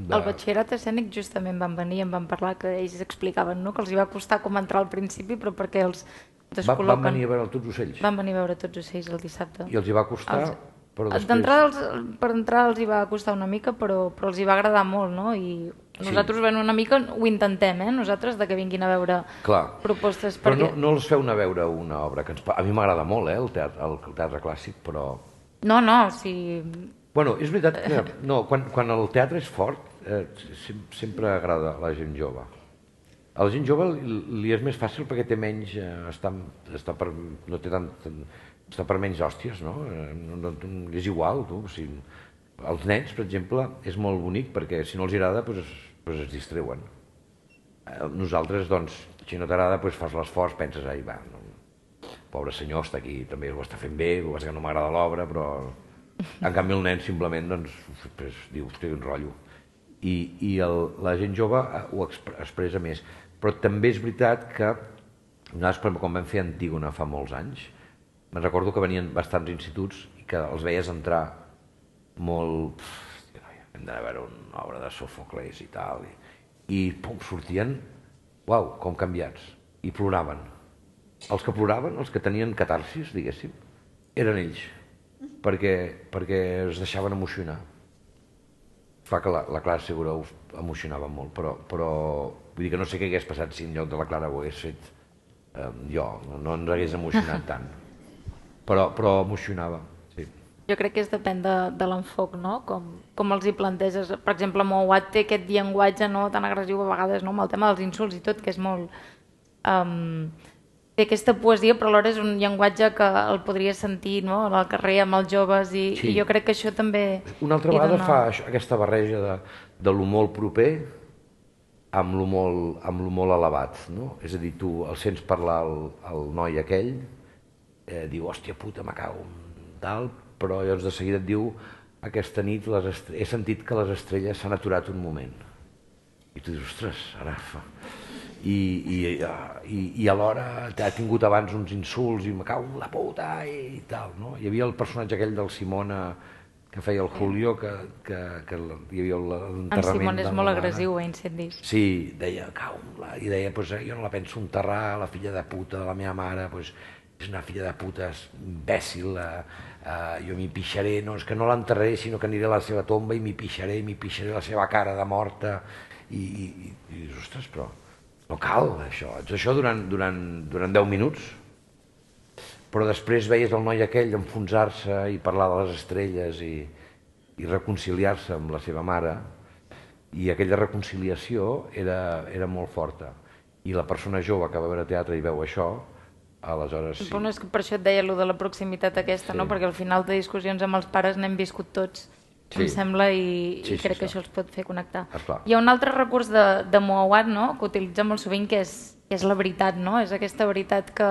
El batxillerat escènic justament van venir i em van parlar que ells explicaven que els hi va costar com entrar al principi, però perquè els descol·loquen... Van venir a veure Tots ocells. Van venir a veure Tots ocells el dissabte. I els hi va costar... D'entrada, per entrar els hi va costar una mica, però els hi va agradar molt, no? I nosaltres una mica ho intentem, nosaltres, de que vinguin a veure propostes. Però no els feu anar a veure una obra que a mi m'agrada molt, el teatre clàssic, però... No, sí... Bueno, és veritat que quan el teatre és fort, sempre agrada a la gent jove. A la gent jove li és més fàcil perquè té menys... està per menys hòsties, no? És igual, tu. Els nens, per exemple, és molt bonic perquè si no els agrada es distreuen. Nosaltres, doncs, si no t'agrada, fas l'esforç, penses, ai, va, pobre senyor, està aquí, també ho està fent bé, ho que no m'agrada l'obra, però... En canvi el nen simplement diu, hosti, un rotllo. I la gent jove ho expressa més. Però també és veritat que nosaltres, quan vam fer Antígona fa molts anys, me'n recordo que venien bastants instituts i que els veies entrar molt... Hem d'anar a veure una obra de Sòfocles i tal. I pum, sortien, uau, com canviats. I ploraven. Els que ploraven, els que tenien catarsis, diguéssim, eren ells. Perquè es deixaven emocionar. Clar que la Clara Segura ho emocionava molt, però vull dir que no sé què hagués passat si en lloc de la Clara ho hagués fet jo, no ens hagués emocionat tant, però emocionava, sí. Jo crec que depèn de l'enfoc, no? Com els hi planteges. Per exemple, Moawat té aquest llenguatge tan agressiu a vegades, amb el tema dels insults i tot, que és molt... Té aquesta poesia, però alhora és un llenguatge que el podria sentir al carrer amb els joves i jo crec que això també... Una altra vegada fa aquesta barreja de lo molt proper amb lo molt elevat, no? És a dir, tu el sents parlar al noi aquell, diu, hòstia puta, me cago en tal, però llavors de seguida et diu, aquesta nit he sentit que les estrelles s'han aturat un moment. I tu dius, ostres, ara fa... I alhora ha tingut abans uns insults i me cago en la puta i tal, no? Hi havia el personatge aquell del Simona que feia el Julio, que hi havia l'enterrament de la mare. En Simona és molt agressiu a incendis. Sí, deia, i deia, jo no la penso enterrar, la filla de puta de la meva mare, és una filla de puta imbècil, jo m'hi pixaré, no és que no l'enterraré, sinó que aniré a la seva tomba i m'hi pixaré la seva cara de morta, i dius, ostres, però no cal això durant 10 minuts, però després veies el noi aquell enfonsar-se i parlar de les estrelles i reconciliar-se amb la seva mare, i aquella reconciliació era molt forta. I la persona jove que va veure teatre i veu això, aleshores sí. Però no és que per això et deia allò de la proximitat aquesta, no? Perquè al final de discussions amb els pares n'hem viscut tots, em sembla, i crec que això els pot fer connectar. Hi ha un altre recurs de Moawad, no?, que utilitza molt sovint, que és la veritat, no? És aquesta veritat que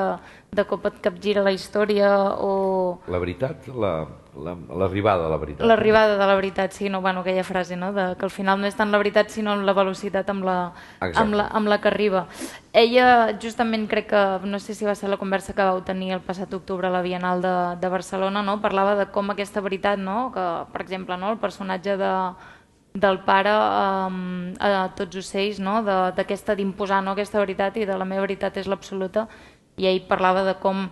de cop et capgira la història o... La veritat, l'arribada de la veritat. L'arribada de la veritat, sí, no, bueno, aquella frase, no?, que al final no és tant la veritat sinó la velocitat amb la que arriba. Ella, justament, crec que, no sé si va ser la conversa que vau tenir el passat octubre a la Bienal de Barcelona, no?, parlava de com aquesta veritat, no?, que, per exemple, no?, el personatge del pare a Tots ocells, no?, d'aquesta d'imposar, no?, aquesta veritat, i de la meva veritat és l'absoluta, i ell parlava de com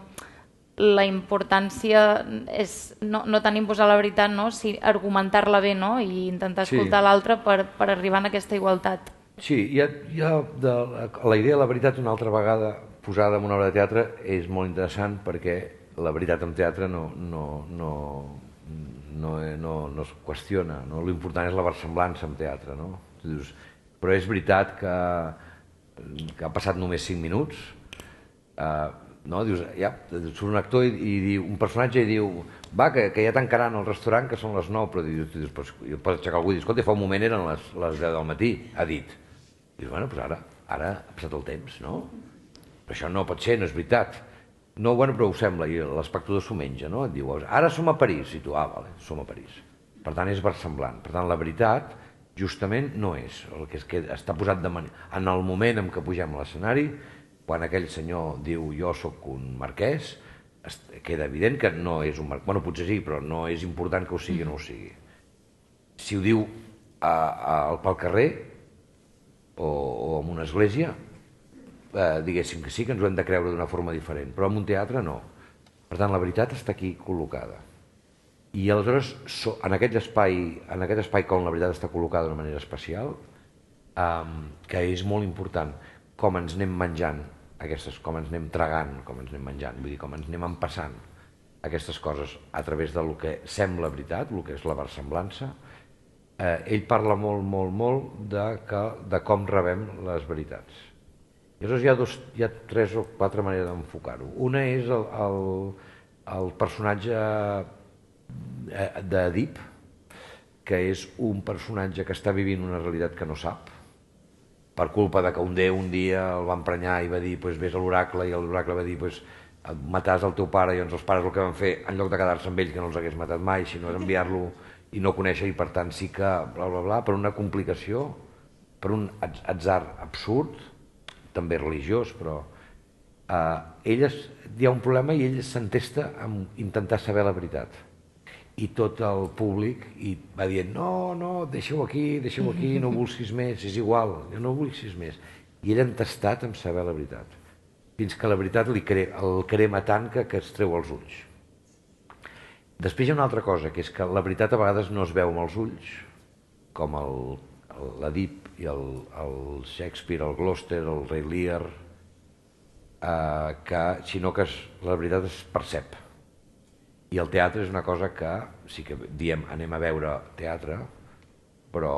la importància és no tant imposar la veritat, no?, si argumentar-la bé, no?, i intentar escoltar l'altre per arribar a aquesta igualtat. Sí, hi ha la idea de la veritat una altra vegada posada en una obra de teatre és molt interessant, perquè la veritat en teatre no es qüestiona, no? L'important és la versemblança en teatre, no? Dius, però és veritat que ha passat només 5 minuts, no? Dius, ja, surt un actor i diu, un personatge i diu, va, que ja tancaran el restaurant, que són les 9, però dius, pots aixecar algú i dir, escolta, fa un moment eren les 10 del matí, ha dit. Dius, bueno, doncs ara ha passat el temps, no? Però això no pot ser, no és veritat. No, bueno, però ho sembla, i l'espectador s'ho menja, no? Et diu, ara som a París, i tu, vale, som a París. Per tant, és versemblant. Per tant, la veritat, justament, no és. El que és que està posat en el moment en què pugem a l'escenari, quan aquell senyor diu, jo sóc un marquès, queda evident que no és un marquès. Bueno, potser sí, però no és important que ho sigui o no ho sigui. Si ho diu pel carrer o en una església, diguéssim que sí, que ens ho hem de creure d'una forma diferent, però en un teatre no. Per tant, la veritat està aquí col·locada. I aleshores, en aquest espai com la veritat està col·locada d'una manera especial, que és molt important, com ens anem menjant, com ens anem tragant, com ens anem menjant, vull dir, com ens anem empassant aquestes coses a través del que sembla veritat, el que és la versemblança. Ell parla molt de com rebem les veritats. I aleshores hi ha 3 o 4 maneres d'enfocar-ho. Una és el personatge d'Èdip, que és un personatge que està vivint una realitat que no sap, per culpa de que un déu un dia el va emprenyar i va dir, vés a l'oracle, i l'oracle va dir, mataràs el teu pare, i llavors els pares el que van fer, en lloc de quedar-se amb ell, que no els hagués matat mai, sinó enviar-lo i no conèixer, i per tant sí que, per una complicació, per un atzar absurd, també religiós, però hi ha un problema i ell s'entesta en intentar saber la veritat. I tot el públic va dient, no, deixa-ho aquí, no vulguis més, és igual, no vulguis més. I ell entestat en saber la veritat, fins que la veritat el crema tant que es treu els ulls. Després hi ha una altra cosa, que és que la veritat a vegades no es veu amb els ulls, com l'Èdip i el Shakespeare, el Gloucester, el Rei Lear, sinó que la veritat es percep. I el teatre és una cosa que sí que diem anem a veure teatre, però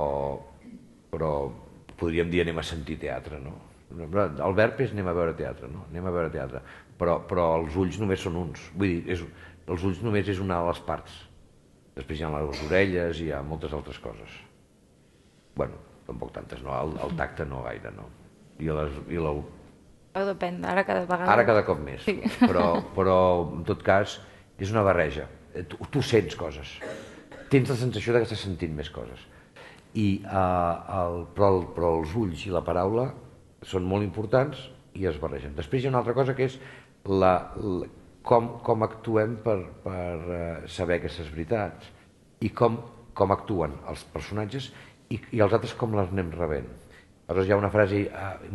podríem dir anem a sentir teatre, no? El verb és anem a veure teatre, no? Anem a veure teatre, però els ulls només són uns, vull dir, els ulls només és una de les parts. Després hi ha les orelles i hi ha moltes altres coses. Bueno, tampoc tantes, no? El tacte no gaire, no? Depèn, ara cada vegada... Ara cada cop més, però en tot cas és una barreja. Tu sents coses, tens la sensació que estàs sentint més coses. Però els ulls i la paraula són molt importants i es barregen. Després hi ha una altra cosa que és com actuem per saber aquestes veritats i com actuen els personatges i els altres com les anem rebent. Aleshores hi ha una frase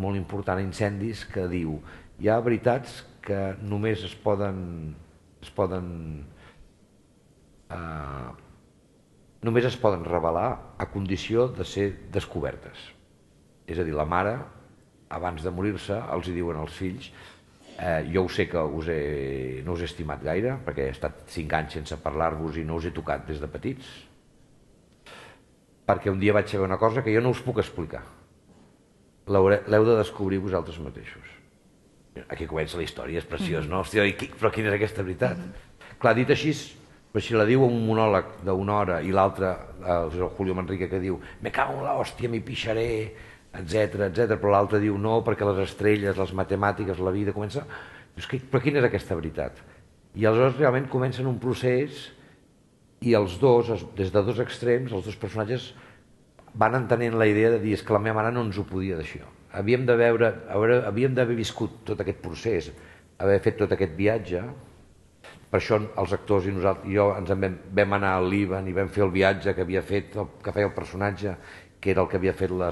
molt important a Incendis que diu hi ha veritats que només es poden revelar a condició de ser descobertes. És a dir, la mare, abans de morir-se, els hi diuen als fills Jo ho sé que no us he estimat gaire, perquè he estat 5 anys sense parlar-vos i no us he tocat des de petits, perquè un dia vaig saber una cosa que jo no us puc explicar. L'heu de descobrir vosaltres mateixos. Aquí comença la història, és preciós, no? Hòstia, però quina és aquesta veritat? Clar, dit així, però si la diu un monòleg d'una hora i l'altre, el Julio Manrique, que diu me cago en l'hòstia, m'hi pixaré, etc, però l'altre diu no, perquè les estrelles, les matemàtiques, la vida comença... Però quina és aquesta veritat? I aleshores realment comencen un procés i els dos, des de dos extrems, els dos personatges van entenent la idea de dir és que la meva mare no ens ho podia deixar. Havíem d'haver viscut tot aquest procés, haver fet tot aquest viatge. Per això els actors i nosaltres, jo ens vam anar al Líban i vam fer el viatge que havia fet, que feia el personatge, que era el que havia fet la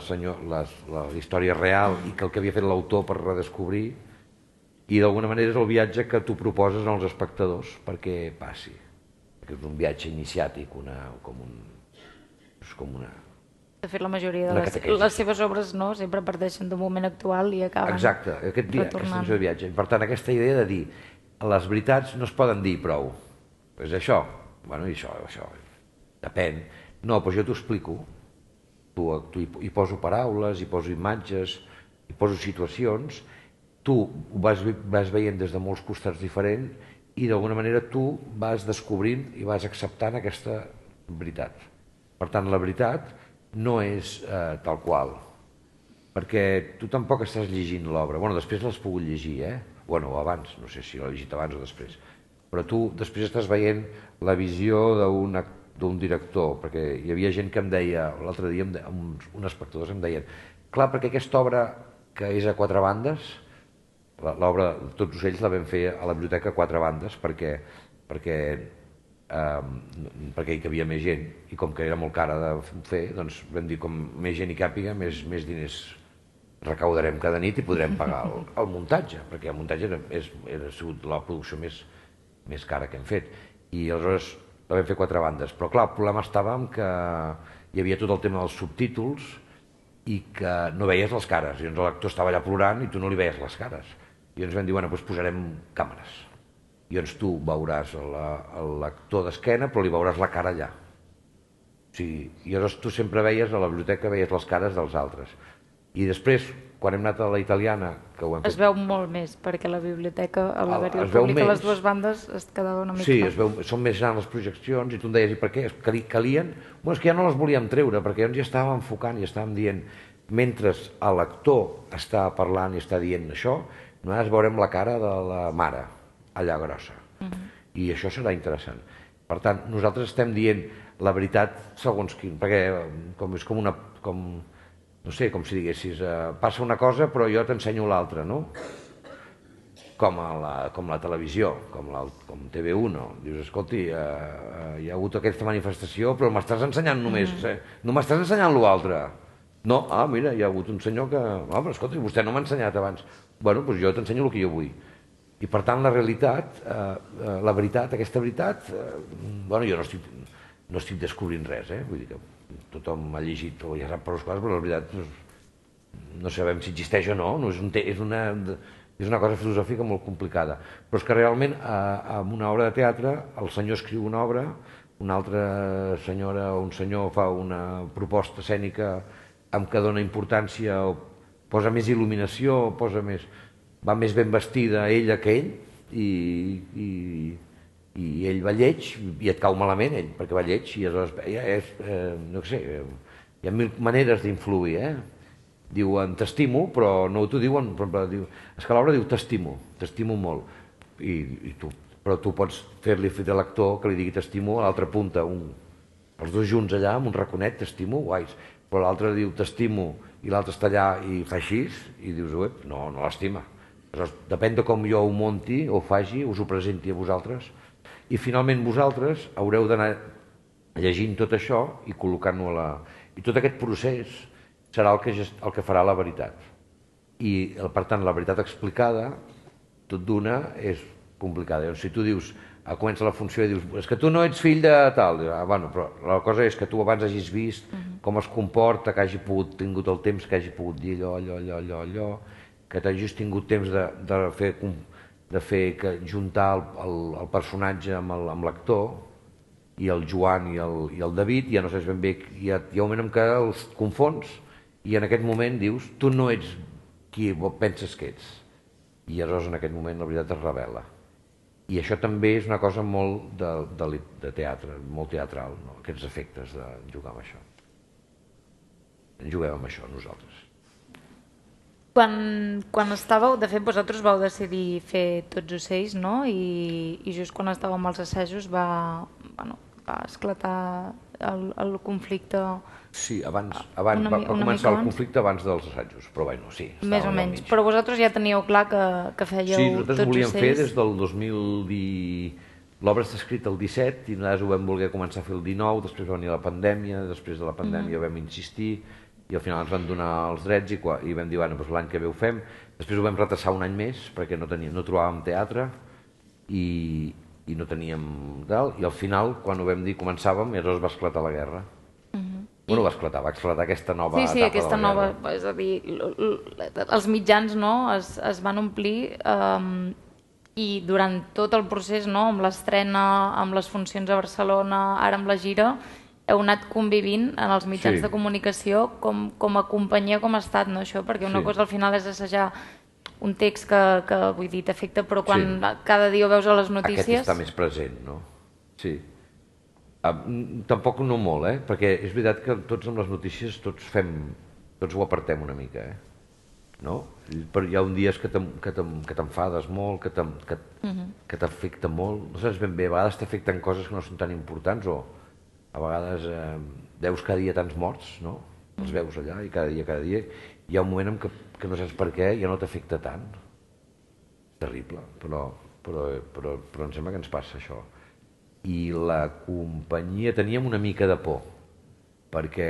història real i que el que havia fet l'autor per redescobrir, i d'alguna manera és el viatge que tu proposes als espectadors perquè passi, perquè és un viatge iniciàtic, com una... De fet, la majoria de les seves obres no sempre parteixen d'un moment actual i acaben exacte, aquesta de viatge. Per tant, aquesta idea de dir les veritats no es poden dir prou. És això, bueno, i això, depèn. No, però jo t'ho explico, hi poso paraules, hi poso imatges, hi poso situacions, tu ho vas veient des de molts costats diferents i d'alguna manera tu vas descobrint i vas acceptant aquesta veritat. Per tant, la veritat no és tal qual, perquè tu tampoc estàs llegint l'obra. Bueno, després l'has pogut llegir, Bueno, o abans, no sé si l'ha llegit abans o després. Però tu després estàs veient la visió d'un director, perquè hi havia gent que em deia, l'altre dia, uns espectadors em deien, clar, perquè aquesta obra que és a 4 bandes, l'obra Tots els ocells la vam fer a la biblioteca a 4 bandes, perquè hi cabia més gent, i com que era molt cara de fer, doncs vam dir com més gent hi càpiga, més diners recaudarem cada nit i podrem pagar el muntatge, perquè el muntatge era sigut la producció més cara que hem fet, i aleshores la vam fer 4 bandes, però clar, el problema estava en que hi havia tot el tema dels subtítols i que no veies les cares, i llavors l'actor estava allà plorant i tu no li veies les cares, i ens vam dir, bueno, doncs posarem càmeres, i llavors tu veuràs l'actor d'esquena però li veuràs la cara allà, i llavors tu sempre veies a la biblioteca, veies les cares dels altres. I després, quan hem anat a la italiana, que ho hem fet... Es veu molt més, perquè la biblioteca, a l'haver-hi el públic a les dues bandes, es quedava una mica... Sí, són més grans les projeccions, i tu em deies, i per què? Calien? Bueno, és que ja no les volíem treure, perquè ens ja estàvem enfocant i estàvem dient, mentre l'actor està parlant i està dient això, nosaltres veurem la cara de la mare, allà grossa. I això serà interessant. Per tant, nosaltres estem dient la veritat segons quin, perquè és com una... no sé, com si diguessis, passa una cosa però jo t'ensenyo l'altra, no? Com la televisió, com TV1, dius, escolti, hi ha hagut aquesta manifestació però m'estàs ensenyant només, no m'estàs ensenyant l'altre. No, mira, hi ha hagut un senyor que... però escolti, vostè no m'ha ensenyat abans. Bueno, doncs jo t'ensenyo el que jo vull. I per tant la realitat, la veritat, aquesta veritat, bueno, jo no estic descobrint res, vull dir que tothom ha llegit o ja sap prou coses, però la veritat no sabem si existeix o no, és una cosa filosòfica molt complicada. Però és que realment en una obra de teatre el senyor escriu una obra, una altra senyora o un senyor fa una proposta escènica amb què dona importància o posa més il·luminació, va més ben vestida ella que ell i ell va lleig i et cau malament ell, perquè va lleig i aleshores, no sé, hi ha mil maneres d'influir, Diuen t'estimo, però no t'ho diuen, és que l'obra diu t'estimo molt, però tu pots fer-li fer de l'actor que li digui t'estimo a l'altra punta, els dos junts allà amb un raconet, t'estimo, guais, però l'altre diu t'estimo i l'altre està allà i fa així i dius, no l'estima. Depèn de com jo ho munti o faci, us ho presenti a vosaltres. I finalment vosaltres haureu d'anar llegint tot això i col·locant-ho I tot aquest procés serà el que farà la veritat. I, per tant, la veritat explicada, tot d'una, és complicada. Si tu dius, comença la funció i dius, és que tu no ets fill de tal, bueno, però la cosa és que tu abans hagis vist com es comporta, que hagi tingut el temps, que hagi pogut dir allò, que t'hagis tingut temps de fer de fer juntar el personatge amb l'actor, i el Joan i el David, ja no saps ben bé, hi ha un moment en què els confons, i en aquest moment dius, tu no ets qui penses que ets. I aleshores en aquest moment la veritat es revela. I això també és una cosa molt de teatre, molt teatral, no? Aquests efectes de jugar amb això. Juguem amb això nosaltres. Quan estàveu, de fet vosaltres vau decidir fer Tots ocells, no? I just quan estàveu als assajos va esclatar el conflicte. Sí, va començar el conflicte abans dels assajos, però bueno, sí. Més o menys, però vosaltres ja teníeu clar que fèieu Tots ocells. Sí, nosaltres volíem fer des del 2010... L'obra està escrita el 17 i nosaltres ho vam voler començar a fer el 19, després va venir la pandèmia, després de la pandèmia vam insistir i al final ens van donar els drets i vam dir, bueno, doncs l'any que ve ho fem. Després ho vam retrasar un any més perquè no trobàvem teatre i no teníem tal, i al final, quan ho vam dir, començàvem i aleshores va esclatar la guerra. Bueno, va esclatar aquesta nova etapa de la guerra. Sí, aquesta nova, és a dir, els mitjans es van omplir i durant tot el procés, amb l'estrena, amb les funcions a Barcelona, ara amb la gira, heu anat convivint en els mitjans de comunicació com a companyia, com ha estat, no, això? Perquè una cosa al final és assajar un text que vull dir, t'afecta, però quan cada dia ho veus a les notícies... Aquest està més present, no? Sí. Tampoc no molt, perquè és veritat que tots amb les notícies tots ho apartem una mica, no? Però hi ha un dies que t'enfades molt, que t'afecta molt, no saps ben bé, a vegades t'afecten coses que no són tan importants o a vegades veus cada dia tants morts, no? Els veus allà i cada dia hi ha un moment en que no saps per què ja no t'afecta tant. Terrible, però em sembla que ens passa això. I la companyia teníem una mica de por, perquè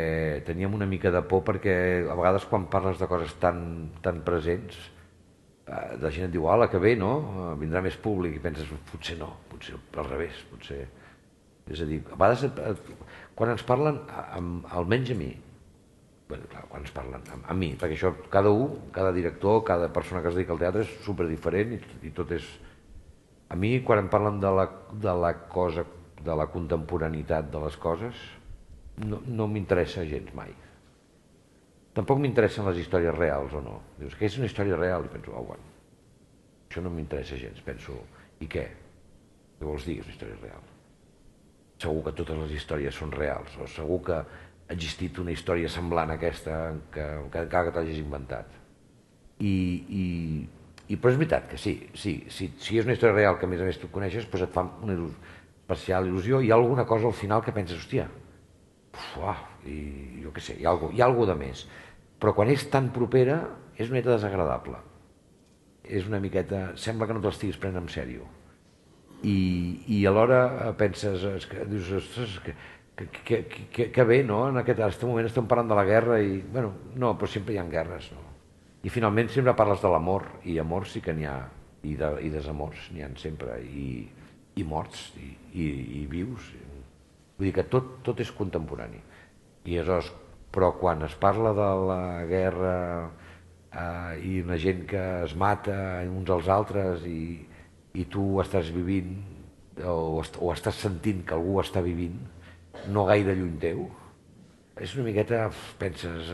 a vegades quan parles de coses tan presents, la gent et diu, ala, que bé, no? Vindrà més públic, i penses, potser no, potser al revés, potser... És a dir, a vegades, quan ens parlen, almenys a mi, quan ens parlen, a mi, perquè això, cada director, cada persona que es dedica al teatre és superdiferent i tot és... A mi, quan em parlen de la cosa, de la contemporaneïtat de les coses, no m'interessa gens mai. Tampoc m'interessen les històries reals o no. Dius, que és una història real? I penso, bueno, això no m'interessa gens. Penso, i què? Què vols dir, és una història real? Segur que totes les històries són reals, o segur que ha existit una història semblant a aquesta que encara que t'hagis inventat. Però és veritat que sí, si és una història real que a més tu coneixes, doncs et fa una especial il·lusió, hi ha alguna cosa al final que penses, hòstia, jo què sé, hi ha alguna de més. Però quan és tan propera és una mica desagradable. És una miqueta... Sembla que no te l'estiguis prenent en sèrio. I alhora penses, dius, ostres, que bé, no? En aquest moment estem parlant de la guerra i, bueno, no, però sempre hi ha guerres, no? I finalment sempre parles de l'amor, i amor sí que n'hi ha, i desamors n'hi ha sempre, i morts, i vius. Vull dir que tot és contemporani. I aleshores, però quan es parla de la guerra i una gent que es mata uns als altres i tu estàs vivint o estàs sentint que algú està vivint, no gaire lluny teu, és una miqueta, penses...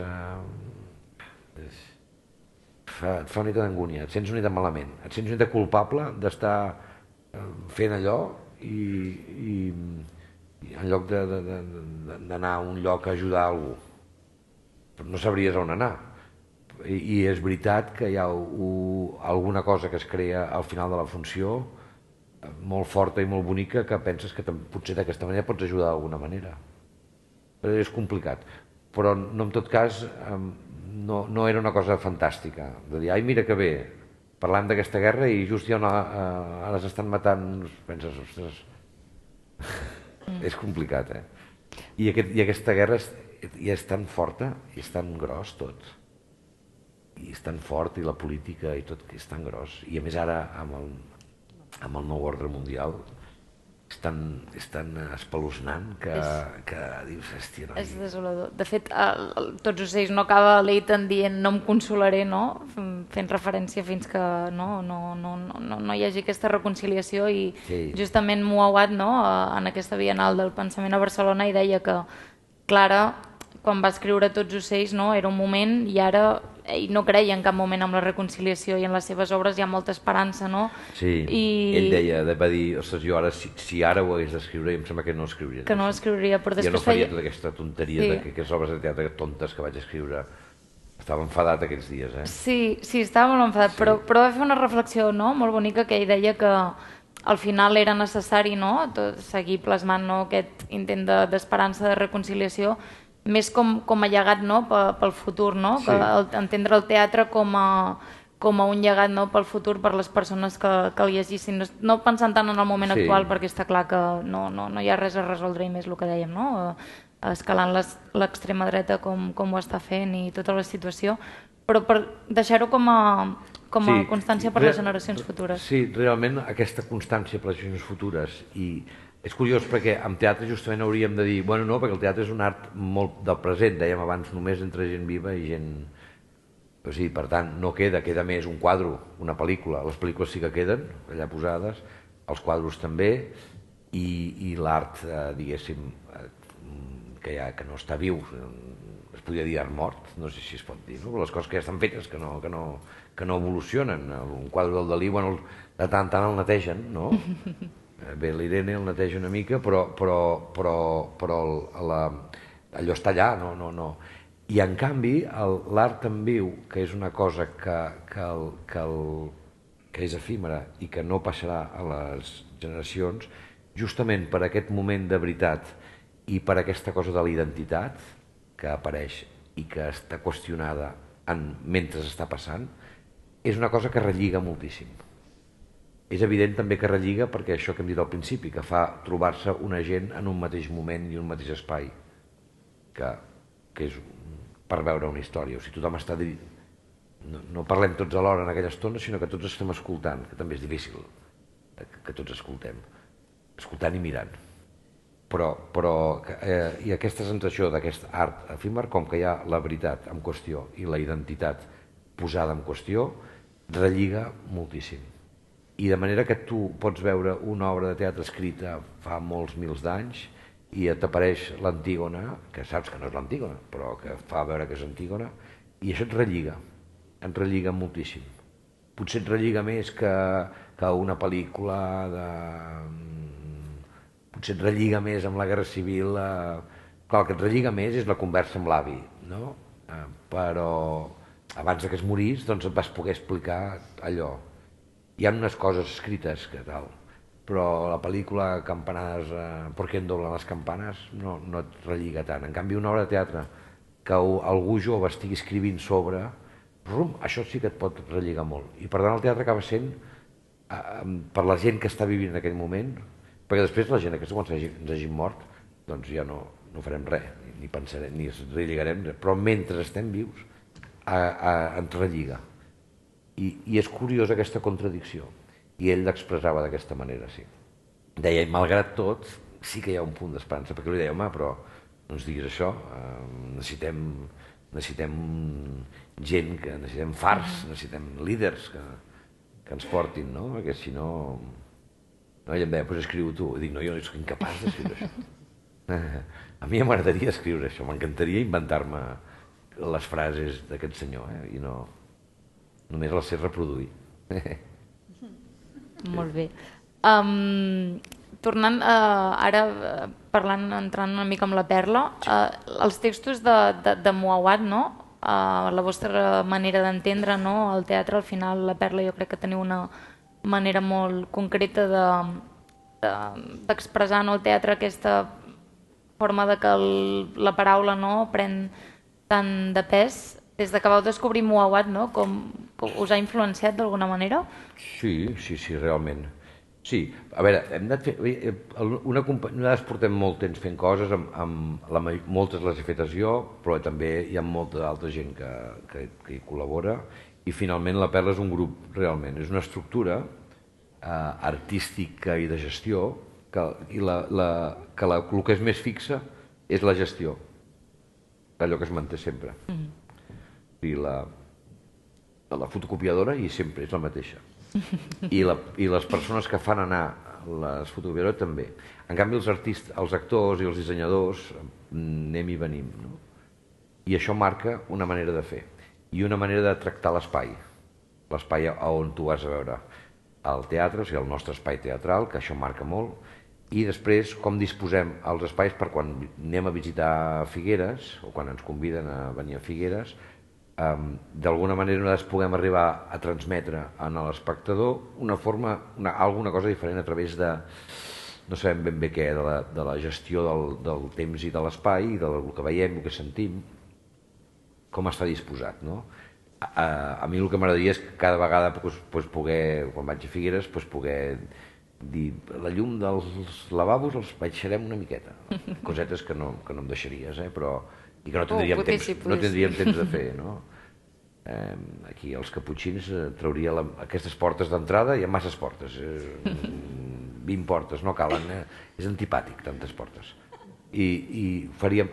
Et fa una mica d'angúnia, et sents una mica malament, et sents una mica culpable d'estar fent allò i en lloc d'anar a un lloc a ajudar algú. No sabries on anar. I és veritat que hi ha alguna cosa que es crea al final de la funció molt forta i molt bonica que penses que potser d'aquesta manera pots ajudar d'alguna manera. Però és complicat. Però no, en tot cas, no era una cosa fantàstica. De dir, ai, mira que bé, parlant d'aquesta guerra i just ja ara s'estan matant, penses, ostres, és complicat, I aquesta guerra ja és tan forta i és tan gros tot. I és tan fort i la política i tot és tan gros. I a més ara amb el nou ordre mundial és és tan espeluznant que dius, hòstia, no. És desolador. De fet, Tots ocells no acaba l'Ethan dient no em consolaré, no? Fent referència fins que no hi hagi aquesta reconciliació i justament Muawat, no? En aquesta Bienal del Pensament a Barcelona hi deia que Clara, quan va escriure Tots ocells, no? Era un moment i ara ell no creia en cap moment en la reconciliació i en les seves obres hi ha molta esperança, no? Sí, ell deia, va dir, ostres, jo ara, si ara ho hagués d'escriure, em sembla que no escriuria. Que no escriuria, però després ja no faria tota aquesta tonteria de que aquestes obres de teatre tontes que vaig escriure. Estava enfadat aquests dies, eh? Sí, estava molt enfadat, però va fer una reflexió, no?, molt bonica, que ell deia que al final era necessari, no?, seguir plasmant, no?, aquest intent d'esperança, de reconciliació, més com a llegat, no?, pel futur, no?, que entendre el teatre com a un llegat, no?, pel futur, per les persones que el llegissin, no pensant tant en el moment actual, perquè està clar que no hi ha res a resoldre, i més el que dèiem, no?, escalant l'extrema dreta com ho està fent i tota la situació, però per deixar-ho com a constància per les generacions futures. Sí, realment aquesta constància per les generacions futures. I és curiós perquè en teatre justament hauríem de dir, bueno, no, perquè el teatre és un art molt del present, dèiem abans, només entre gent viva i gent... O sigui, per tant, no queda més un quadre, una pel·lícula. Les pel·lícules sí que queden allà posades, els quadres també, i l'art, diguéssim, que no està viu, es podria dir art mort, no sé si es pot dir, no? Les coses que ja estan fetes, que no evolucionen. Un quadre del Dalí, bueno, de tant en tant el netegen, no? Bé, l'Irene el neteja una mica, però allò està allà, no. I en canvi, l'art en viu, que és una cosa que és efímera i que no passarà a les generacions, justament per aquest moment de veritat i per aquesta cosa de la identitat que apareix i que està qüestionada mentre està passant, és una cosa que relliga moltíssim. És evident també que relliga perquè això que hem dit al principi, que fa trobar-se una gent en un mateix moment i un mateix espai, que és per veure una història. O sigui, tothom està... No parlem tots alhora en aquella estona, sinó que tots estem escoltant, que també és difícil que tots escoltem i mirant. I aquesta sensació d'aquest art efímer, com que hi ha la veritat en qüestió i la identitat posada en qüestió, relliga moltíssim. I de manera que tu pots veure una obra de teatre escrita fa molts mils d'anys i t'apareix l'Antígona, que saps que no és l'Antígona, però que fa veure que és Antígona, i això et relliga moltíssim. Potser et relliga més que una pel·lícula de... Potser et relliga més amb la Guerra Civil. Clar, el que et relliga més és la conversa amb l'avi, no? Però abans que es morís, doncs et vas poder explicar allò. Hi ha unes coses escrites que tal, però la pel·lícula Campanades, ¿por qué doblan les campanes? No et relliga tant. En canvi, una obra de teatre que algú jove estigui escrivint sobre, això sí que et pot relligar molt. I per tant el teatre acaba sent, per la gent que està vivint en aquell moment, perquè després la gent aquesta, quan ens hagin mort, doncs ja no farem res, ni pensarem, ni ens relligarem res, però mentre estem vius ens relliga. I és curiós aquesta contradicció, i ell l'expressava d'aquesta manera, sí. Deia, malgrat tot, sí que hi ha un punt d'esperança, perquè li deia, home, però no ens diguis això, necessitem gent, necessitem fars, necessitem líders que ens portin, no? Perquè si no... I em deia, doncs escriu tu. I dic, no, jo no soc incapaç d'escriure això. A mi m'agradaria escriure això, m'encantaria inventar-me les frases d'aquest senyor, i no només les sé reproduir. Molt bé. Tornant, ara entrant una mica amb la Perla, els textos de Muawat, no? La vostra manera d'entendre el teatre, al final la Perla jo crec que teniu una manera molt concreta d'expressar el teatre, aquesta forma de que la paraula pren tant de pes. Des que vau descobrir Muawat, com us ha influenciat d'alguna manera? Sí, realment. Sí, a veure, hem anat fent... Nosaltres portem molt temps fent coses, moltes les he fetes jo, però també hi ha molta altra gent que hi col·labora, i finalment la Perla és un grup, realment. És una estructura artística i de gestió el que és més fixe és la gestió, allò que es manté sempre. I la fotocopiadora i sempre és la mateixa. I les persones que fan anar les fotocopiadores també. En canvi, els artistes, els actors i els dissenyadors anem i venim, no? I això marca una manera de fer i una manera de tractar l'espai on tu vas a veure el teatre, o sigui, el nostre espai teatral, que això marca molt, i després com disposem els espais per quan anem a visitar Figueres o quan ens conviden a venir a Figueres, d'alguna manera nosaltres puguem arribar a transmetre a l'espectador alguna cosa diferent a través de, no sabem ben bé què, de la gestió del temps i de l'espai, del que veiem, el que sentim, com està disposat, no? A mi el que m'agradaria és que cada vegada poder, quan vaig a Figueres, poder dir la llum dels lavabos els baixarem una miqueta, cosetes que no em deixaries, però i que no tindríem temps de fer, no? Aquí als Caputxins trauria aquestes portes d'entrada, hi ha masses portes, 20 portes, no calen, és antipàtic tantes portes, i faríem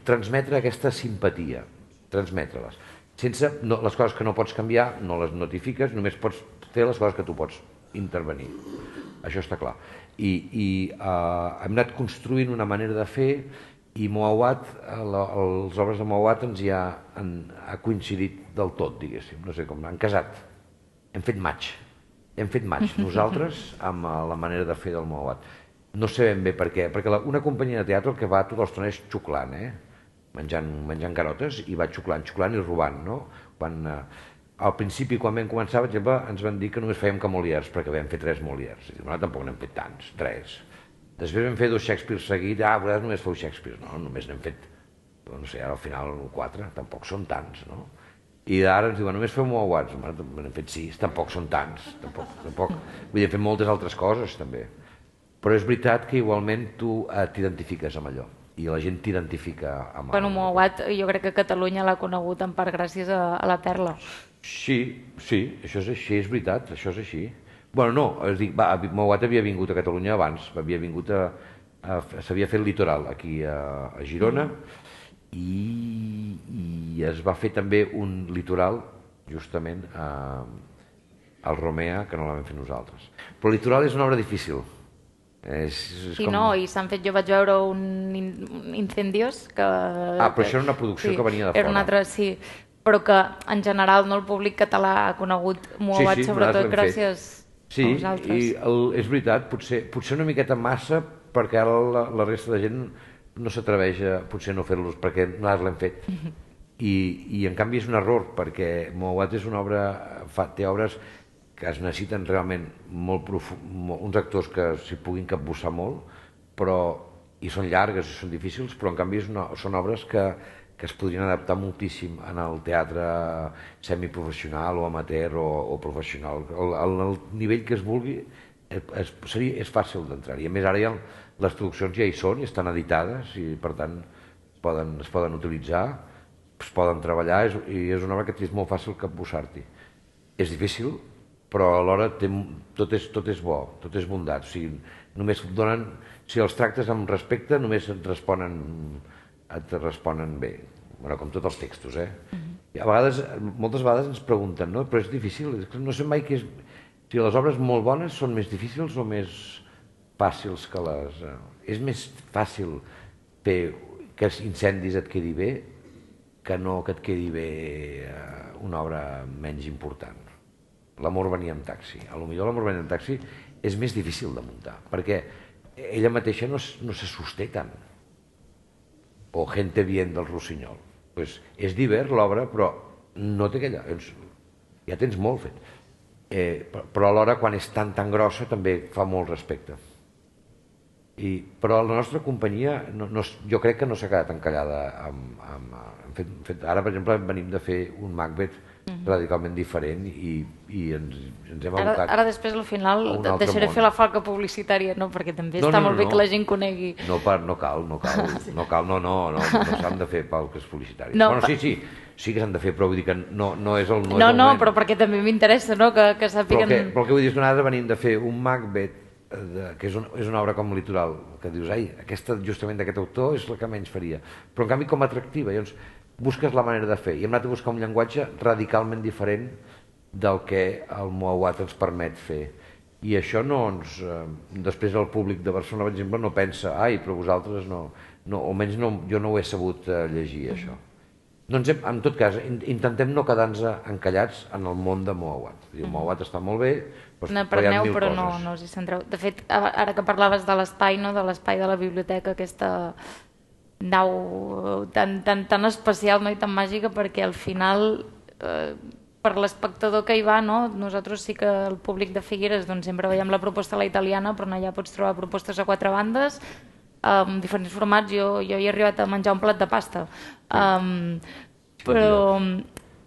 transmetre aquesta simpatia, transmetre-les sense les coses que no pots canviar, no les notifiques, només pots fer les coses que tu pots intervenir, això està clar. I hem anat construint una manera de fer i Moawat, les obres de Moawat ha coincidit del tot, diguéssim, no sé com, han casat, hem fet match nosaltres amb la manera de fer del Moawat. No sabem bé per què, perquè una companyia de teatre el que va tota l'estona és xuclant, menjant carotes i va xuclant i robant, no? Al principi, quan vam començar, per exemple, ens van dir que només fèiem que Molières, perquè vam fer 3 Molières. I nosaltres tampoc n'hem fet tants, 3. Després vam fer 2 Shakespeare seguits, vosaltres només feu Shakespeare. No, només n'hem fet, no sé, ara al final 4, tampoc són tants, no? I ara ens diuen, només feu Moawats, n'hem fet 6, tampoc són tants, tampoc. Vull dir, hem fet moltes altres coses, també. Però és veritat que igualment tu t'identifiques amb allò. I la gent t'identifica amb... Bueno, Moawat jo crec que Catalunya l'ha conegut en part gràcies a la Perla. Sí, això és així, és veritat, això és així. Bueno, no, és dir, Moawat havia vingut a Catalunya abans, s'havia fet litoral aquí a Girona i es va fer també un litoral justament al Romea, que no la vam fer nosaltres. Però el litoral és una obra difícil. Sí, no, i s'han fet, jo vaig veure un Incendios que... però això era una producció que venia de fora. Era una altra, sí, però que en general el públic català ha conegut Moawat sobretot gràcies a vosaltres. Sí, és veritat, potser una miqueta massa perquè ara la resta de gent no s'atreveix a potser no fer-los perquè nosaltres l'hem fet. I en canvi és un error perquè Moawat és una obra, té obres que es necessiten realment uns actors que s'hi puguin capbussar molt, i són llargues i són difícils, però en canvi són obres que es podrien adaptar moltíssim en el teatre semiprofessional o amateur o professional. Al nivell que es vulgui és fàcil d'entrar-hi. A més, ara les produccions ja hi són i estan editades i per tant es poden utilitzar, es poden treballar i és una obra que és molt fàcil capbussar-t'hi. És difícil, però alhora tot és bo, tot és bondat. O sigui, només donen, si els tractes amb respecte, només et responen bé, com tots els textos. I moltes vegades ens pregunten, no? Però és difícil, no sé mai si les obres molt bones són més difícils o més fàcils que les... És més fàcil fer que els incendis et quedi bé que no que et quedi bé una obra menys important. L'amor venia en taxi. Potser l'amor venia en taxi és més difícil de muntar, perquè ella mateixa no se sosté tant. O Gente bien del Rossinyol. És divers l'obra, però no té aquella... Ja tens molt fet. Però alhora, quan és tan grossa, també fa molt respecte. Però la nostra companyia, jo crec que no s'ha quedat encallada. Ara, per exemple, venim de fer un Macbeth radicalment diferent i ens hem abocat... Ara després, al final, deixaré fer la falca publicitària, no? Perquè també està molt bé que la gent conegui. No cal, no s'han de fer falques publicitàries. Bueno, sí que s'han de fer, però vull dir que no és el moment. No, però perquè també m'interessa, no?, que sàpiguen... Però el que vull dir és que nosaltres venim de fer un Macbeth que és una obra com Litoral, que dius, ai, aquesta justament d'aquest autor és la que menys faria, però en canvi com a atractiva, llavors busques la manera de fer, i hem anat a buscar un llenguatge radicalment diferent del que el Moawat ens permet fer, i això no ens... després el públic de Barcelona, per exemple, no pensa, ai, però vosaltres no, o almenys jo no ho he sabut llegir, això. Doncs en tot cas, intentem no quedar-nos encallats en el món de Moawat. Moawat està molt bé, però hi ha mil però coses. no us hi centreu. De fet, ara que parlaves de l'espai, no? De l'espai de la biblioteca, aquesta nau tan especial, no? I tan màgica, perquè al final, per l'espectador que hi va, no? Nosaltres sí que el públic de Figueres doncs, sempre veiem la proposta a la italiana, però allà pots trobar propostes a 4 bandes, amb diferents formats. Jo hi he arribat a menjar un plat de pasta. Però